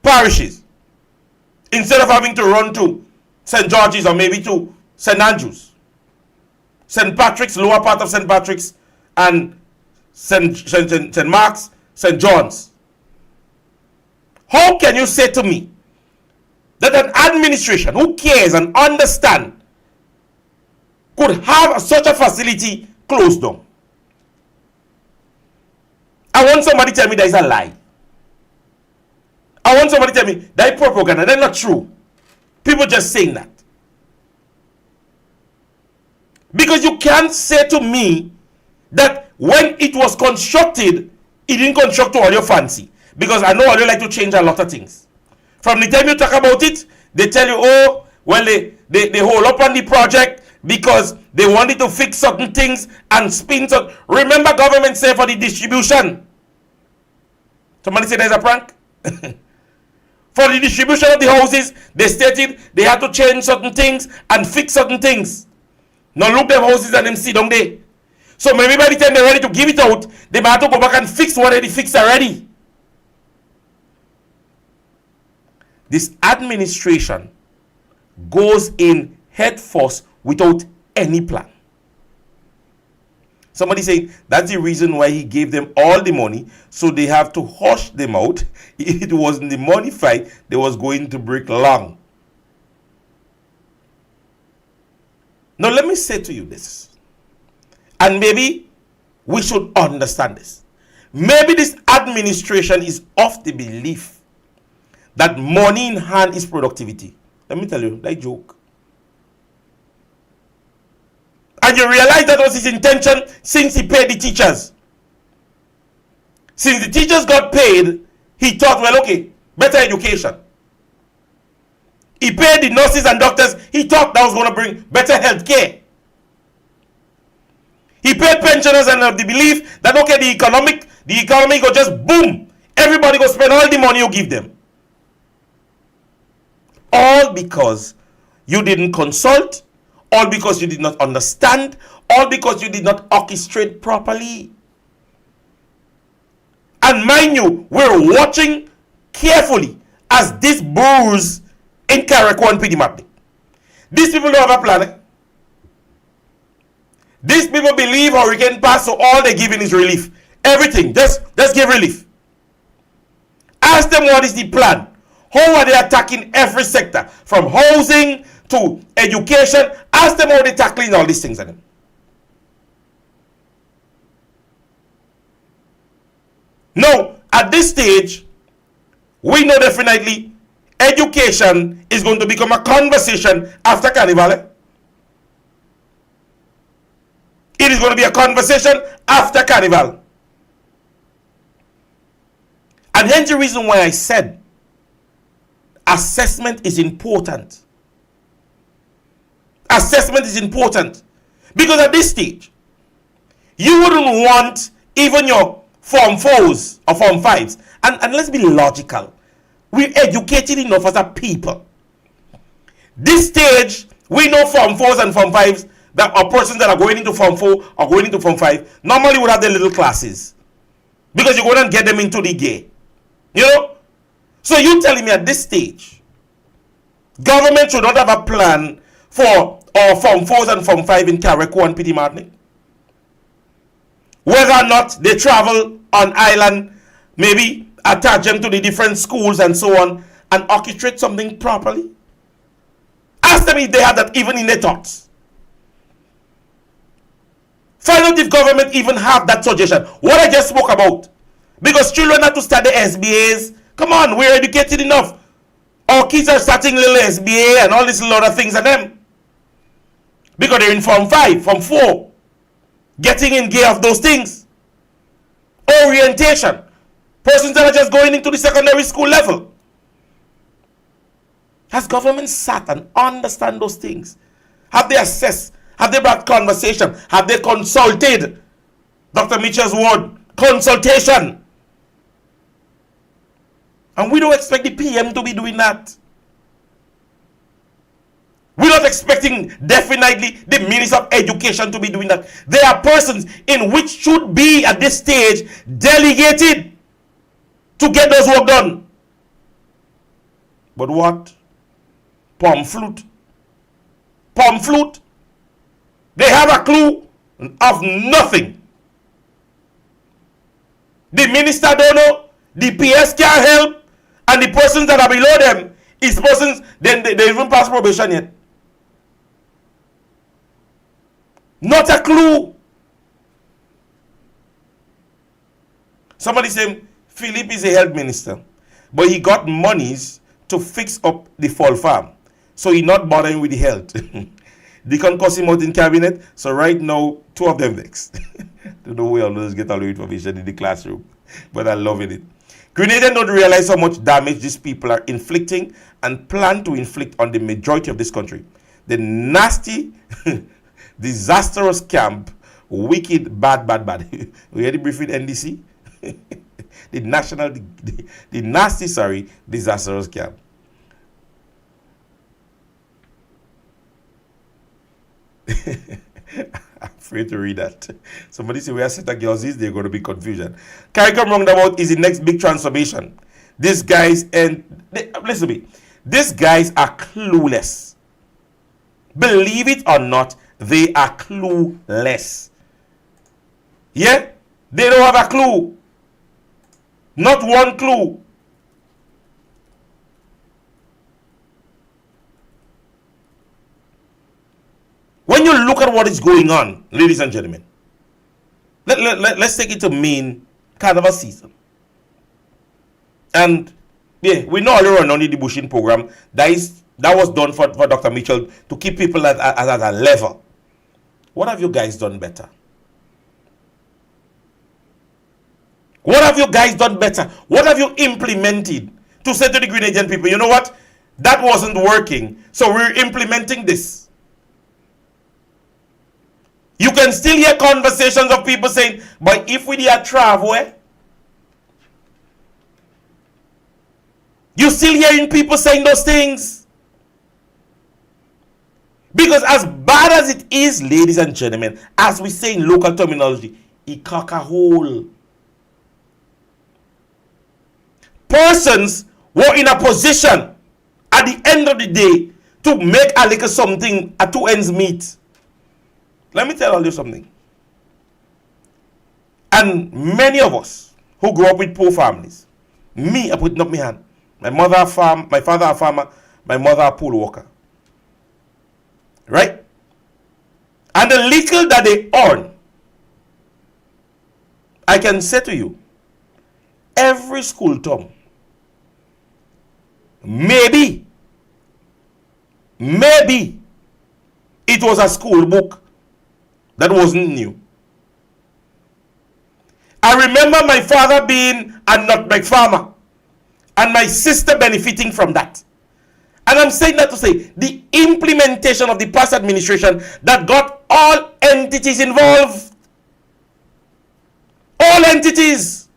parishes instead of having to run to St. George's or maybe to St. Andrews, St. Patrick's, lower part of St. Patrick's, and St. Mark's, St. John's. How can you say to me that an administration who cares and understands could have such a facility closed down? I want somebody to tell me that is a lie. I want somebody to tell me that is propaganda. That's not true. People just saying that. Because you can't say to me that when it was constructed, it didn't construct to all your fancy. Because I know all you like to change a lot of things. From the time you talk about it, they tell you, oh, well, they hold up on the project because they wanted to fix certain things and spin certain. Remember, government say for the distribution. Somebody say there's a prank? For the distribution of the houses, they stated they had to change certain things and fix certain things. Now look them houses and them sit down there. So maybe by the time they're ready to give it out, they might have to go back and fix what they fixed already. This administration goes in head first without any plan. Somebody saying that's the reason why he gave them all the money, so they have to hush them out. If it wasn't the money fight, they was going to break long. Now let me say to you this, and maybe we should understand this. Maybe this administration is of the belief that money in hand is productivity. Let me tell you, that joke. And you realize that was his intention since he paid the teachers. Since the teachers got paid, he thought, well, okay, better education. He paid the nurses and doctors, he thought that was going to bring better health care. He paid pensioners and of the belief that, okay, the economy go just boom. Everybody go spend all the money you give them. All because you didn't consult, all because you did not understand, all because you did not orchestrate properly. And mind you, we're watching carefully as this brews in CARICOM and PD. These people don't have a plan. These people believe hurricane pass, so all they're giving is relief. Everything, just give relief. Ask them what is the plan. How are they attacking every sector? From housing to education. Ask them how they're tackling all these things. Now, at this stage, we know definitely education is going to become a conversation after Carnival. It is going to be a conversation after Carnival. And hence the reason why I said assessment is important. Assessment is important. Because at this stage, you wouldn't want even your Form 4s or Form 5s. And let's be logical. We're educated enough as a people. This stage, we know Form 4s and Form 5s that are persons that are going into Form 4 or going into Form 5 normally would have their little classes. Because you're going to get them into the game. You know? So you telling me at this stage, government should not have a plan for our Form 4s and Form 5 in CARICOM and PD Martin? Whether or not they travel on island, maybe attach them to the different schools and so on, and orchestrate something properly? Ask them if they have that even in their thoughts. Find out if government even have that suggestion. What I just spoke about. Because children have to start the SBAs. Come on, we're educated enough. Our kids are starting little SBA and all these little other things and them. Because they're in Form 5, Form 4. Getting in gear of those things. Orientation. Persons that are just going into the secondary school level. Has government sat and understand those things? Have they assessed? Have they brought conversation? Have they consulted? Dr. Mitchell's word, consultation. And we don't expect the PM to be doing that. We're not expecting definitely the Minister of Education to be doing that. There are persons in which should be at this stage delegated to get those work done. But what? Pamphlet. They have a clue of nothing. The minister don't know, the PS can't help, and the persons that are below them is persons, then they even pass probation yet. Not a clue. Somebody saying Philip is a health minister, but he got monies to fix up the fall farm, so he not bothering with the health. They can cost him out in cabinet, so right now 2 of them next. Don't know where all those get all the information in the classroom, but I'm loving it. Grenadians don't realize how much damage these people are inflicting and plan to inflict on the majority of this country. The nasty, disastrous camp, wicked, bad. We had the briefing NDC. The nasty, disastrous camp. I'm afraid to read that. Somebody say where set of girls is, they're going to be confusion. CARICOM roundabout is the next big transformation. These guys, listen to me, these guys are clueless. Believe it or not, they are clueless. Yeah? They don't have a clue. Not one clue. When you look at what is going on, ladies and gentlemen, let's take it to mean carnival season. And yeah, we know earlier on the bushing program that was done for Dr. Mitchell to keep people at a level. What have you guys done better? What have you guys done better? What have you implemented to say to the Grenadian people, you know what? That wasn't working, so we're implementing this. You can still hear conversations of people saying, but if we did travel, you still hearing people saying those things. Because as bad as it is, ladies and gentlemen, as we say in local terminology, it cock a hole. Persons were in a position at the end of the day to make a little something at 2 ends meet. Let me tell you something. And many of us who grew up with poor families, me, I put up my hand. My mother a farm, my father a farmer, my mother a pool worker. Right? And the little that they earn, I can say to you, every school term, maybe it was a school book that wasn't new. I remember my father being a nutmeg farmer and my sister benefiting from that. And I'm saying that to say the implementation of the past administration that got all entities involved. All entities.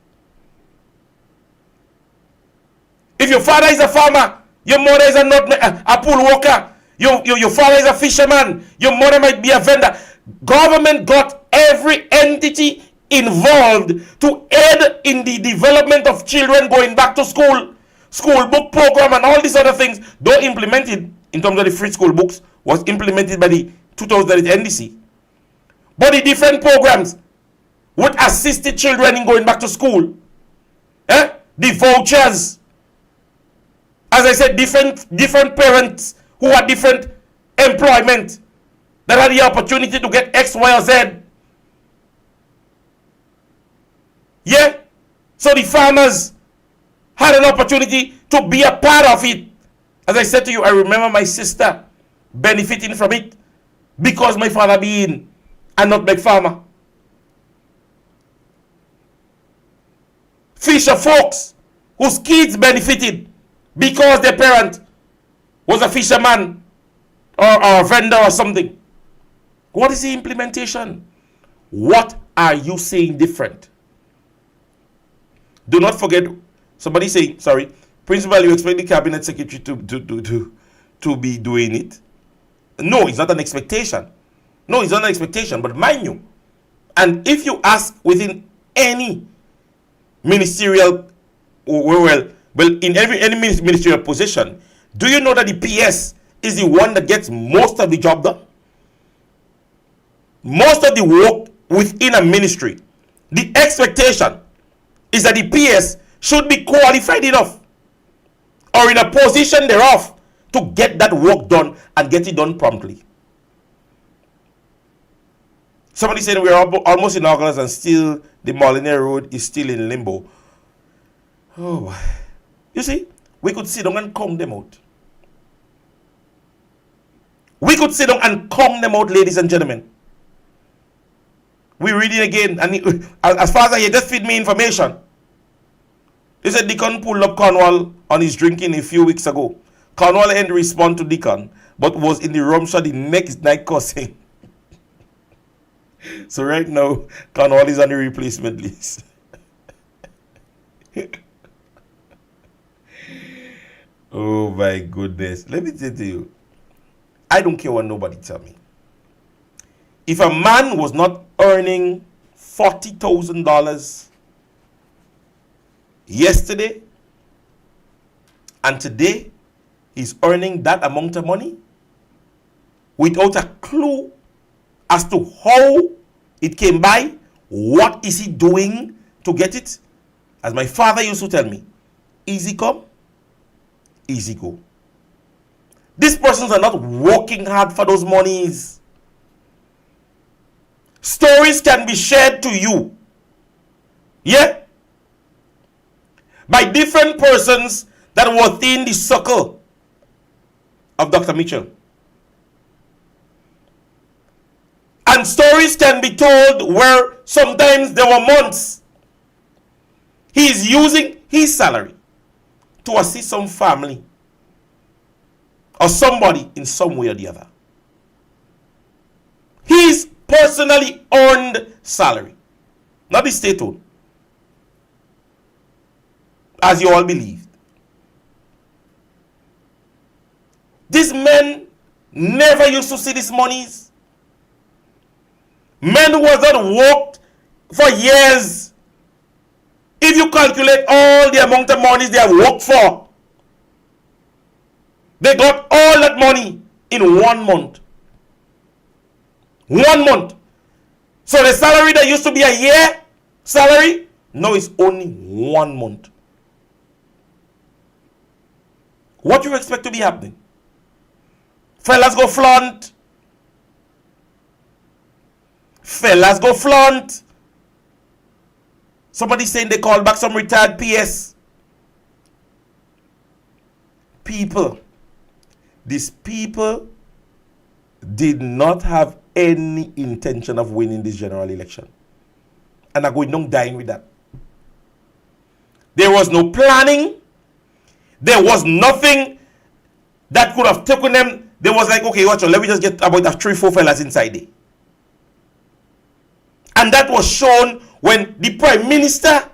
If your father is a farmer, your mother is a pool worker, your father is a fisherman, your mother might be a vendor. Government got every entity involved to aid in the development of children going back to school, school book program and all these other things. Though implemented in terms of the free school books was implemented by the 2008 NDC. But the different programs would assist the children in going back to school. The vouchers. As I said, different parents who had different employment that had the opportunity to get X, Y, or Z. Yeah? So the farmers had an opportunity to be a part of it. As I said to you, I remember my sister benefiting from it because my father being a nutmeg farmer. Fisher folks whose kids benefited because their parent was a fisherman or a vendor or something. What is the implementation? What are you saying different? Do not forget, somebody say, sorry, Principal, you expect the cabinet secretary to be doing it? No, it's not an expectation. No, it's not an expectation, but mind you, and if you ask within any ministerial, well, in any ministerial position, do you know that the PS is the one that gets most of the job done? Most of the work within a ministry, the expectation is that the PS should be qualified enough or in a position thereof to get that work done and get it done promptly. Somebody said we're almost in August and still the Molyneux Road is still in limbo. Oh, you see, we could sit down and calm them out. We could sit down and calm them out, ladies and gentlemen. We read it again, and as far as I hear, just feed me information. They said Deacon pulled up Cornwall on his drinking a few weeks ago. Cornwall didn't respond to Deacon, but was in the room shot the next night cursing. So right now, Cornwall is on the replacement list. Oh my goodness. Let me say to you, I don't care what nobody tell me. If a man was not earning $40,000 yesterday and today he's earning that amount of money without a clue as to how it came by, what is he doing to get it? As my father used to tell me, easy come, easy go. These persons are not working hard for those monies. Stories can be shared to you, yeah, by different persons that were within the circle of Dr. Mitchell. And stories can be told where sometimes there were months he is using his salary to assist some family or somebody in some way or the other. His personally earned salary, not the state-owned, as you all believed. These men never used to see these monies. Men who have not worked for years. If you calculate all the amount of monies they have worked for, they got all that money in 1 month. 1 month. So the salary that used to be a year salary, now is only 1 month. What do you expect to be happening? Fellas go flaunt. Fellas go flaunt. Somebody saying they called back some retired PS. People. These people did not have any intention of winning this general election. And are going down dying with that. There was no planning. There was nothing that could have taken them. There was like, okay, watch on, let me just get about 3-4 fellas inside there. And that was shown when the Prime Minister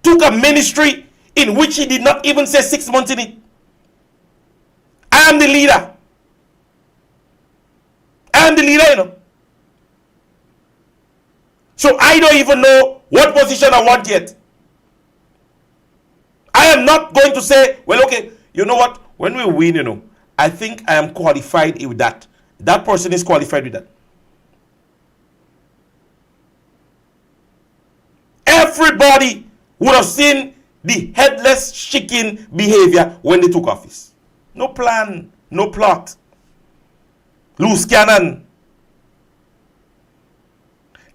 took a ministry in which he did not even say 6 months in it. I am the leader. I am the leader, you know. So I don't even know what position I want yet. I am not going to say, well, okay, you know what? When we win, you know, I think I am qualified with that. That person is qualified with that. Everybody would have seen the headless chicken behavior when they took office. No plan, no plot. Loose cannon.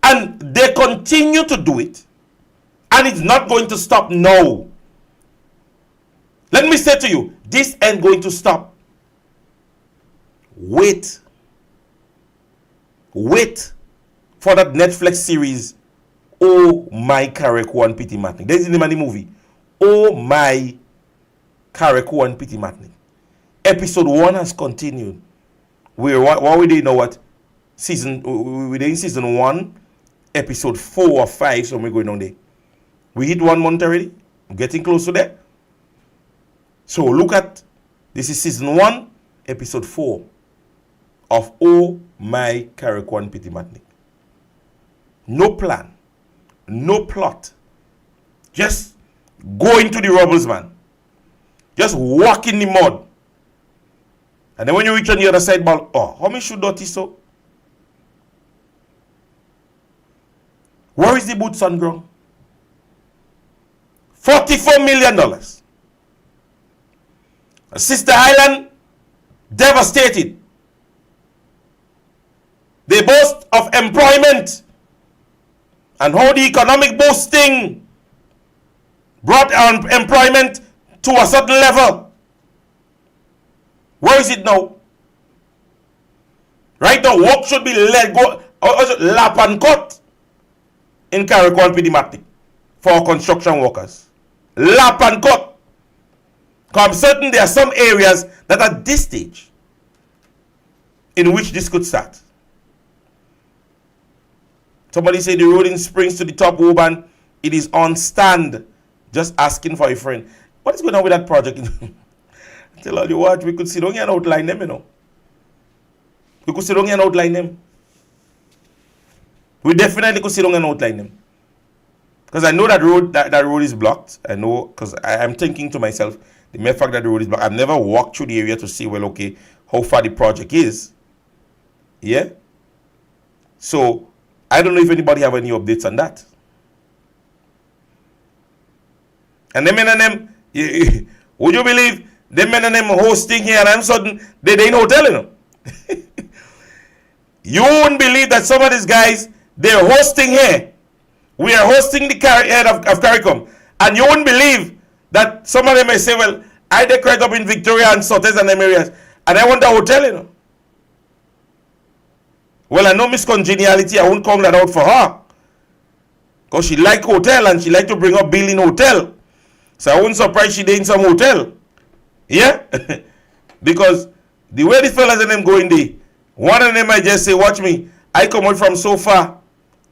And they continue to do it. And it's not going to stop now. Let me say to you, this ain't going to stop. Wait. Wait for that Netflix series, Oh My CARICOM Pity Matnik. There's the name of the movie. Oh My CARICOM Pity Matnik. Episode 1 has continued. What we do, you know what? We're in season 1, episode 4 or 5, so we're going on there. We hit 1 month already. I'm getting close to that. So look at, this is season 1, episode 4 of Oh My CARICOM Pity Matnik. No plan, no plot. Just go into the rubbles, man. Just walk in the mud. And then when you reach on the other side, oh, how many should dirty so? Where is the boots on ground? $44 million. Sister Island, devastated. They boast of employment and how the economic boosting brought employment to a certain level. Where is it now? Right now, work should be let go, lap and cut in CARICOM Pedimatic for construction workers. Lap and cut. Because I'm certain there are some areas that at this stage in which this could start. Somebody said the road in Springs to the top Woban, it is on stand. Just asking for a friend. What is going on with that project? Tell all you what, we could sit down here and outline them, you know. We could sit down here and outline them. We definitely could sit down and outline them. Because I know that road is blocked. I know, because I'm thinking to myself, the mere fact that the road is blocked, I've never walked through the area to see, well, okay, how far the project is. Yeah? So, I don't know if anybody have any updates on that. And them, would you believe, them hosting here and I'm sudden, they in hotel, you know. You wouldn't believe that some of these guys, they're hosting here. We are hosting the head of CARICOM. And you wouldn't believe that some of them may say, well, I decorate up in Victoria and Sotes and them areas. And I want a hotel, you know. Well, I know Miss Congeniality, I won't call that out for her. Because she like hotel and she like to bring up bill in hotel. So I wouldn't surprise she did in some hotel. Yeah? Because the way the fellas and them go in there, one of them might just say, watch me, I come out from so far.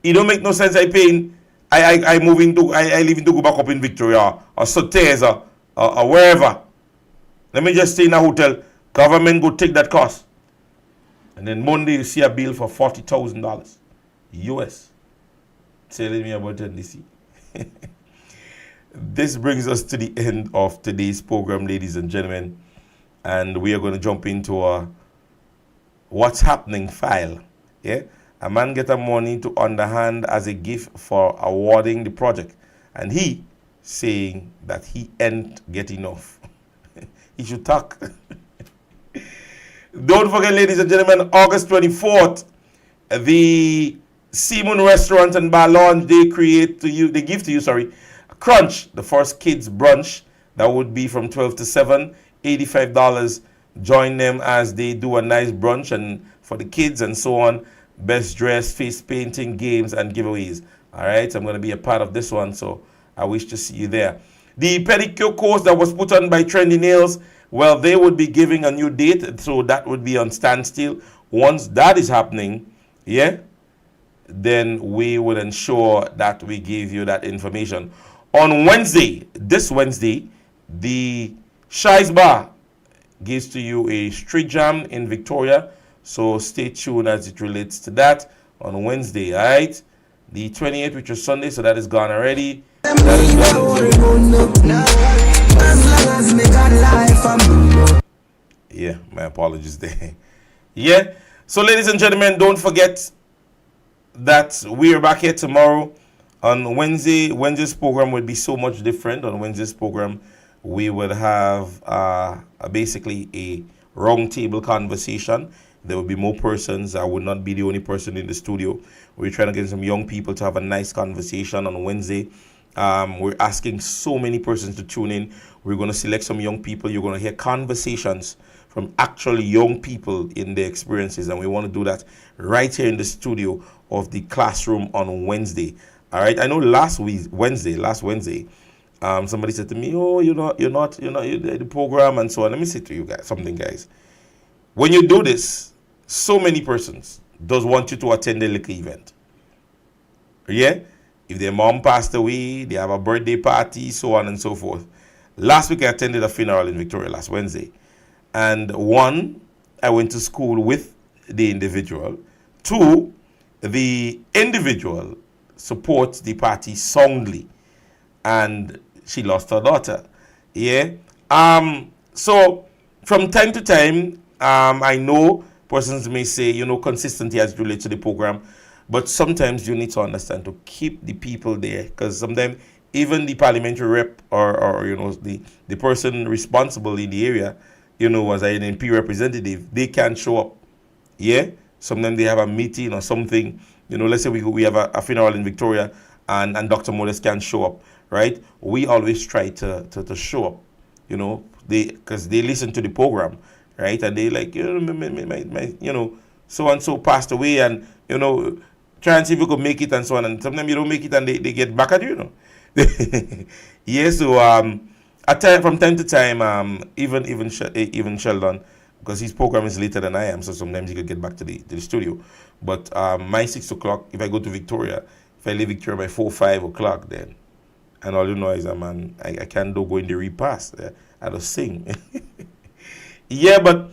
It don't make no sense I paying. I move into, I leave into go back up in Victoria or Sotes or wherever. Let me just stay in a hotel. Government go take that cost. And then Monday you see a bill for $40,000 US. Telling me about NDC. This brings us to the end of today's program, ladies and gentlemen. And we are going to jump into a what's happening file. Yeah? A man get a money to underhand as a gift for awarding the project. And he saying that he ain't get enough. He should talk. Don't forget, ladies and gentlemen, August 24th, the Seamoon Restaurant and Bar Lounge, they give to you, Crunch, the first kids brunch. That would be from 12 to 7, $85. Join them as they do a nice brunch and for the kids and so on. Best dress, face painting, games, and giveaways. All right, I'm going to be a part of this one, so I wish to see you there. The pedicure course that was put on by Trendy Nails, well, they would be giving a new date, so that would be on standstill. Once that is happening, yeah, then we will ensure that we give you that information. On Wednesday, this Wednesday, the Shies Bar gives to you a street jam in Victoria. So stay tuned as it relates to that on Wednesday, all right? The 28th, which is Sunday, so that is gone already. Yeah, my apologies there. Yeah, so ladies and gentlemen, don't forget that we are back here tomorrow. On Wednesday, Wednesday's program will be so much different. On Wednesday's program, we will have basically a round table conversation. There will be more persons. I will not be the only person in the studio. We're trying to get some young people to have a nice conversation on Wednesday. We're asking so many persons to tune in. We're going to select some young people. You're going to hear conversations from actually young people in their experiences. And we want to do that right here in the studio of the ClassRoom on Wednesday. All right. I know last Wednesday, somebody said to me, "Oh, you're not the program," and so on. Let me say to you guys something, guys. When you do this, so many persons does want you to attend a little event. Yeah, if their mom passed away, they have a birthday party, so on and so forth. Last week I attended a funeral in Victoria last Wednesday. And one, I went to school with the individual. Two, the individual supports the party soundly. And she lost her daughter. Yeah. So from time to time, I know persons may say, consistency as related to the program, but sometimes you need to understand to keep the people there, because sometimes even the parliamentary rep or the person responsible in the area, as an MP representative, they can't show up. Yeah. Sometimes they have a meeting or something. Let's say we have a funeral in Victoria and Dr. Modest can't show up. Right? We always try to show up, because they listen to the program, right? And they like, so and so passed away, and try and see if you could make it and so on. And sometimes you don't make it, and they get back at you, Yeah. So from time to time, even Sheldon, because his program is later than I am, so sometimes he could get back to the studio. But my 6 o'clock, if I go to Victoria, if I leave Victoria by 4 or 5 o'clock, then. And all you know is, I can't go in the repass. I just sing. Yeah, but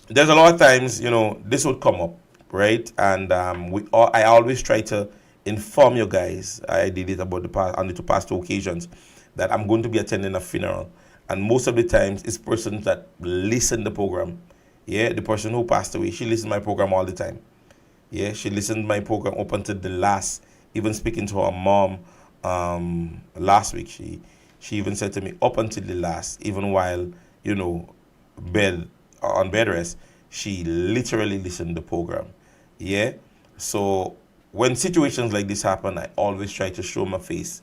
there's a lot of times, this would come up, right? And I always try to inform you guys. I did it about on the past 2 occasions that I'm going to be attending a funeral. And most of the times, it's persons that listen to the program. Yeah, the person who passed away, she listens to my program all the time. Yeah, she listened to my program up until the last, even speaking to her mom. Last week she even said to me up until the last, even while on bed rest, she literally listened to the program. Yeah. So when situations like this happen, I always try to show my face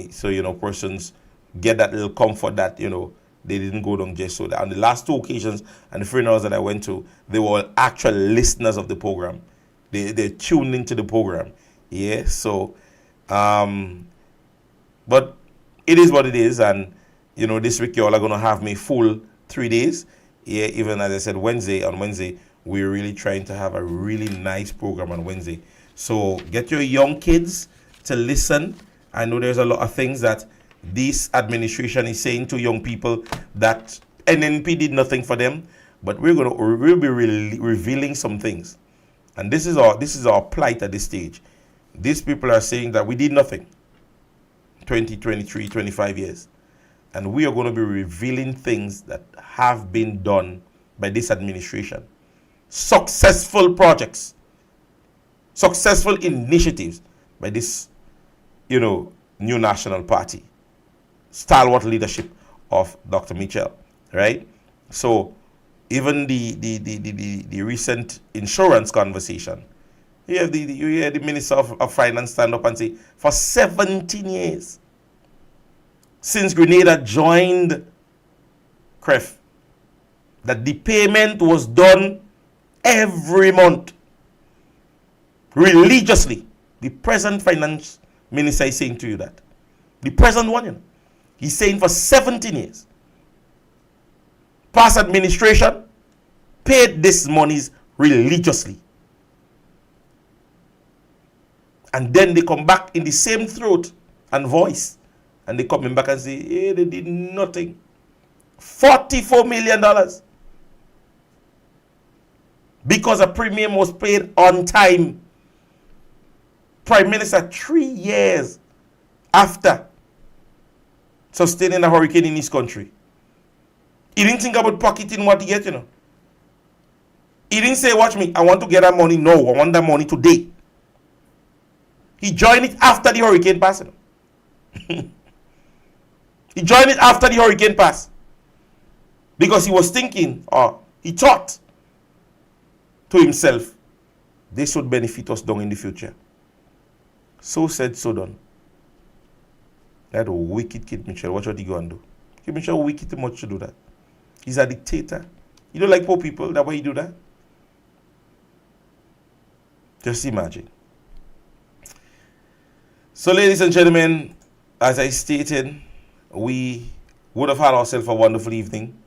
so persons get that little comfort that they didn't go down just so that. On the last 2 occasions and the funerals that I went to, they were actual listeners of the program. They tuned into the program. Yeah. So but it is what it is, and this week y'all are gonna have me full 3 days. Yeah, even as I said, on Wednesday we're really trying to have a really nice program on Wednesday. So get your young kids to listen. I know there's a lot of things that this administration is saying to young people that NNP did nothing for them, but we'll be revealing some things, and this is our plight at this stage. These people are saying that we did nothing 20, 23, 25 years. And we are going to be revealing things that have been done by this administration. Successful projects, successful initiatives by this, new national party. Stalwart leadership of Dr. Mitchell, right? So even the recent insurance conversation, you have the Minister of Finance stand up and say, for 17 years, since Grenada joined CREF, that the payment was done every month, religiously. The present finance minister is saying to you that. The present one, he's saying for 17 years, past administration paid these monies religiously. And then they come back in the same throat and voice. And they coming back and say, hey, they did nothing. $44 million. Because a premium was paid on time. Prime Minister 3 years after sustaining a hurricane in his country. He didn't think about pocketing what he get, He didn't say, watch me, I want to get that money. No, I want that money today. He joined it after the hurricane passed. He joined it after the hurricane passed. Because he was thinking, or he thought to himself, this would benefit us down in the future. So said, so done. That wicked Kid Mitchell, watch what he go and do. Kid Mitchell wicked too much to do that. He's a dictator. You don't like poor people, that way you do that? Just imagine. So, ladies and gentlemen, as I stated, we would have had ourselves a wonderful evening.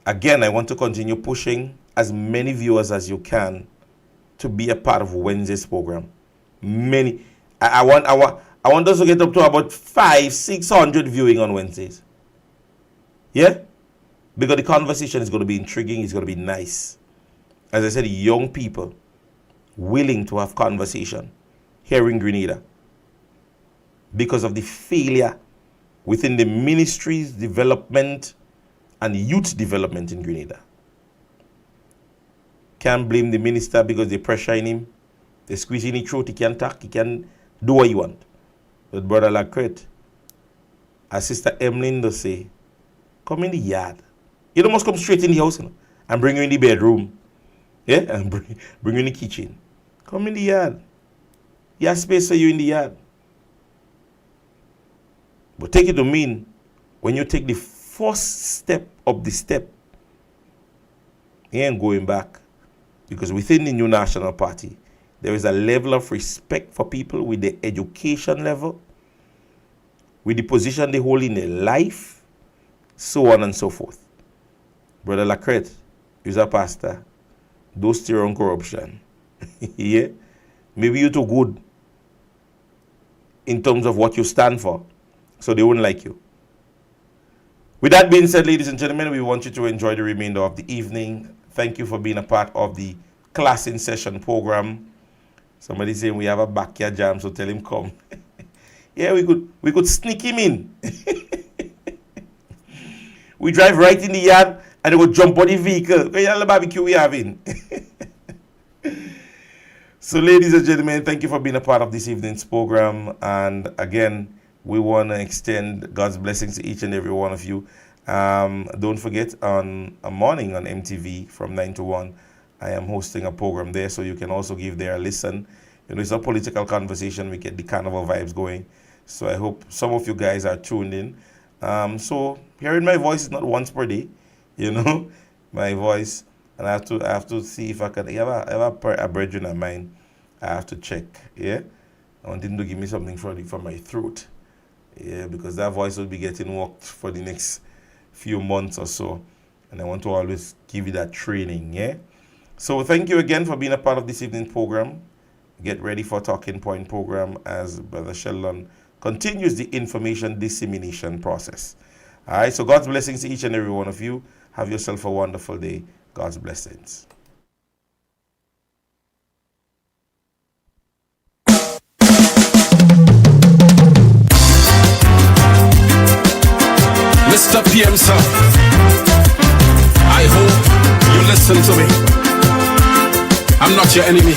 Again, I want to continue pushing as many viewers as you can to be a part of Wednesday's program. I I want us to get up to about 500-600 viewing on Wednesdays. Yeah? Because the conversation is going to be intriguing. It's going to be nice. As I said, young people willing to have conversation here in Grenada because of the failure within the ministry's development and youth development in Grenada. Can't blame the minister because they pressuring him. They squeeze in his throat. He can talk. He can do what you want. But Brother Lacrette, as Sister Emlyn does say, come in the yard. You don't must come straight in the house, you know, and bring you in the bedroom. Yeah? And bring you in the kitchen. Come in the yard. You have space for you in the yard. But take it to mean, when you take the first step up the step, you ain't going back. Because within the new National Party, there is a level of respect for people with the education level, with the position they hold in their life, so on and so forth. Brother Lacrette, you're a pastor. Don't steer on corruption. Yeah? Maybe you're too good in terms of what you stand for, so they wouldn't like you. With that being said, ladies and gentlemen, we want you to enjoy the remainder of the evening. Thank you for being a part of the Class in Session program. Somebody saying we have a backyard jam, so tell him come. Yeah, we could sneak him in. We drive right in the yard and they would jump on the vehicle. What kind of barbecue we having? So, ladies and gentlemen, thank you for being a part of this evening's program. And again, we want to extend God's blessings to each and every one of you. Don't forget, on a morning on MTV from 9 to 1, I am hosting a program there, so you can also give there a listen. You know, it's a political conversation. We get the carnival vibes going. So I hope some of you guys are tuned in. So hearing my voice is not once per day, you know, my voice. And I have to see if I can have a brethren of mine. I have to check, yeah. I want him to give me something for my throat, yeah, because that voice will be getting worked for the next few months or so. And I want to always give you that training, yeah. So thank you again for being a part of this evening's program. Get ready for Talking Point program as Brother Sheldon continues the information dissemination process. All right, so God's blessings to each and every one of you. Have yourself a wonderful day. God's blessings. Mr. PM, sir, I hope you listen to me. I'm not your enemy,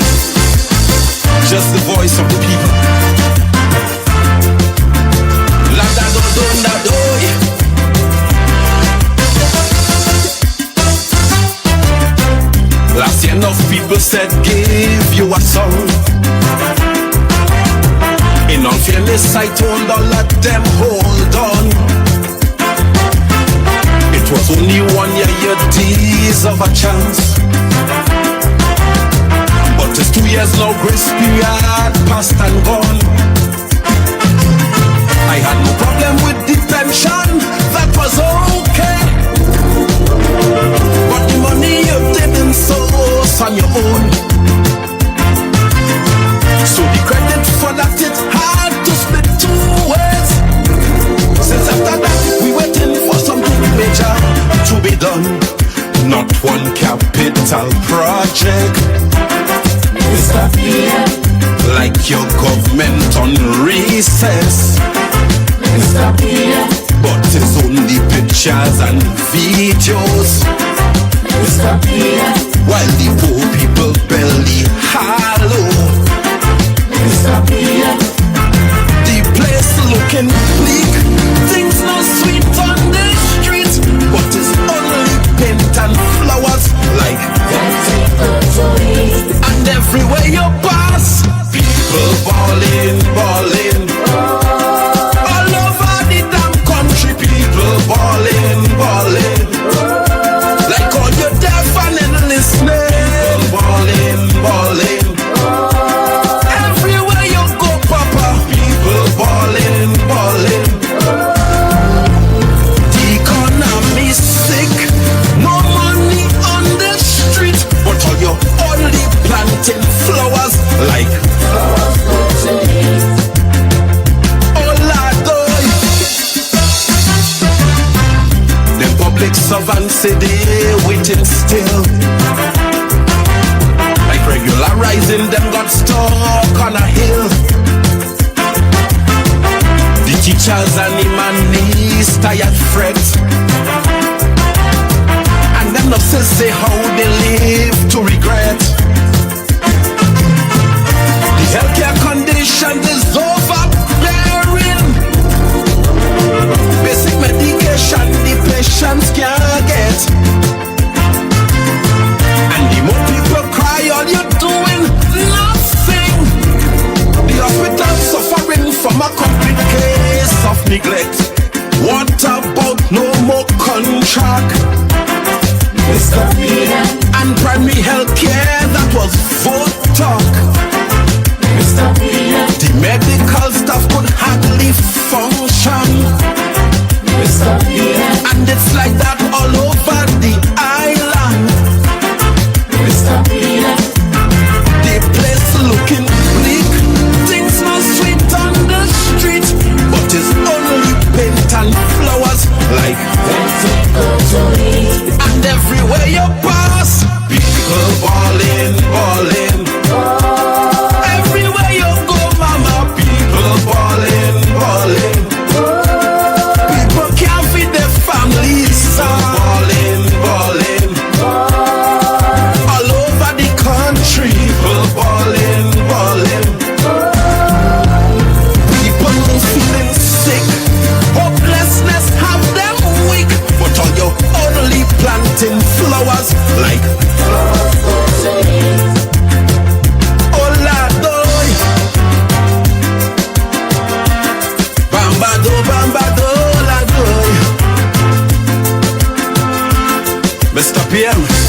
just the voice of the people. La da do do da do. Last year enough people said give you a song. In all fairness I told all of them hold on. It was only 1 year you deserve a chance. But it's 2 years now, grace period past and gone. I had no problem with detention, that was okay. But the money you didn't source on your own. So the credit for that it had to split 2 ways. Since after that we waiting for something major to be done, not one capital project. Mr. PM, like your government on recess. Mr. PM, but it's only pictures and videos. Mr. PM, while the poor people belly hollow. Mr. PM, the place looking bleak, things not sweet on the streets, but it's only paint and flowers like and everywhere you pass, people balling, balling. All over the damn country, people balling, balling. Like all you deaf and listening, balling, balling. Everywhere you go, Papa, people balling, balling. how they live to regret. The healthcare condition is overbearing. Basic medication the patients can't get. And the more people cry, all you're doing nothing. The hospital suffering from a complete case of neglect. What about no more contract? And primary health care, that was vote talk. The medical staff could hardly function. And it's like that all over the island. The place looking bleak, things not sweet on the street, but it's only paint and flowers like and everywhere you pass, people balling, balling. Everywhere you go, mama, people balling, balling. People can't feed their families, so balling, balling. All over the country, people balling, balling. People feeling sick, hopelessness have them weak, but all you only planting flowers like oh ladoy, bambado ladoy. Mr. PM.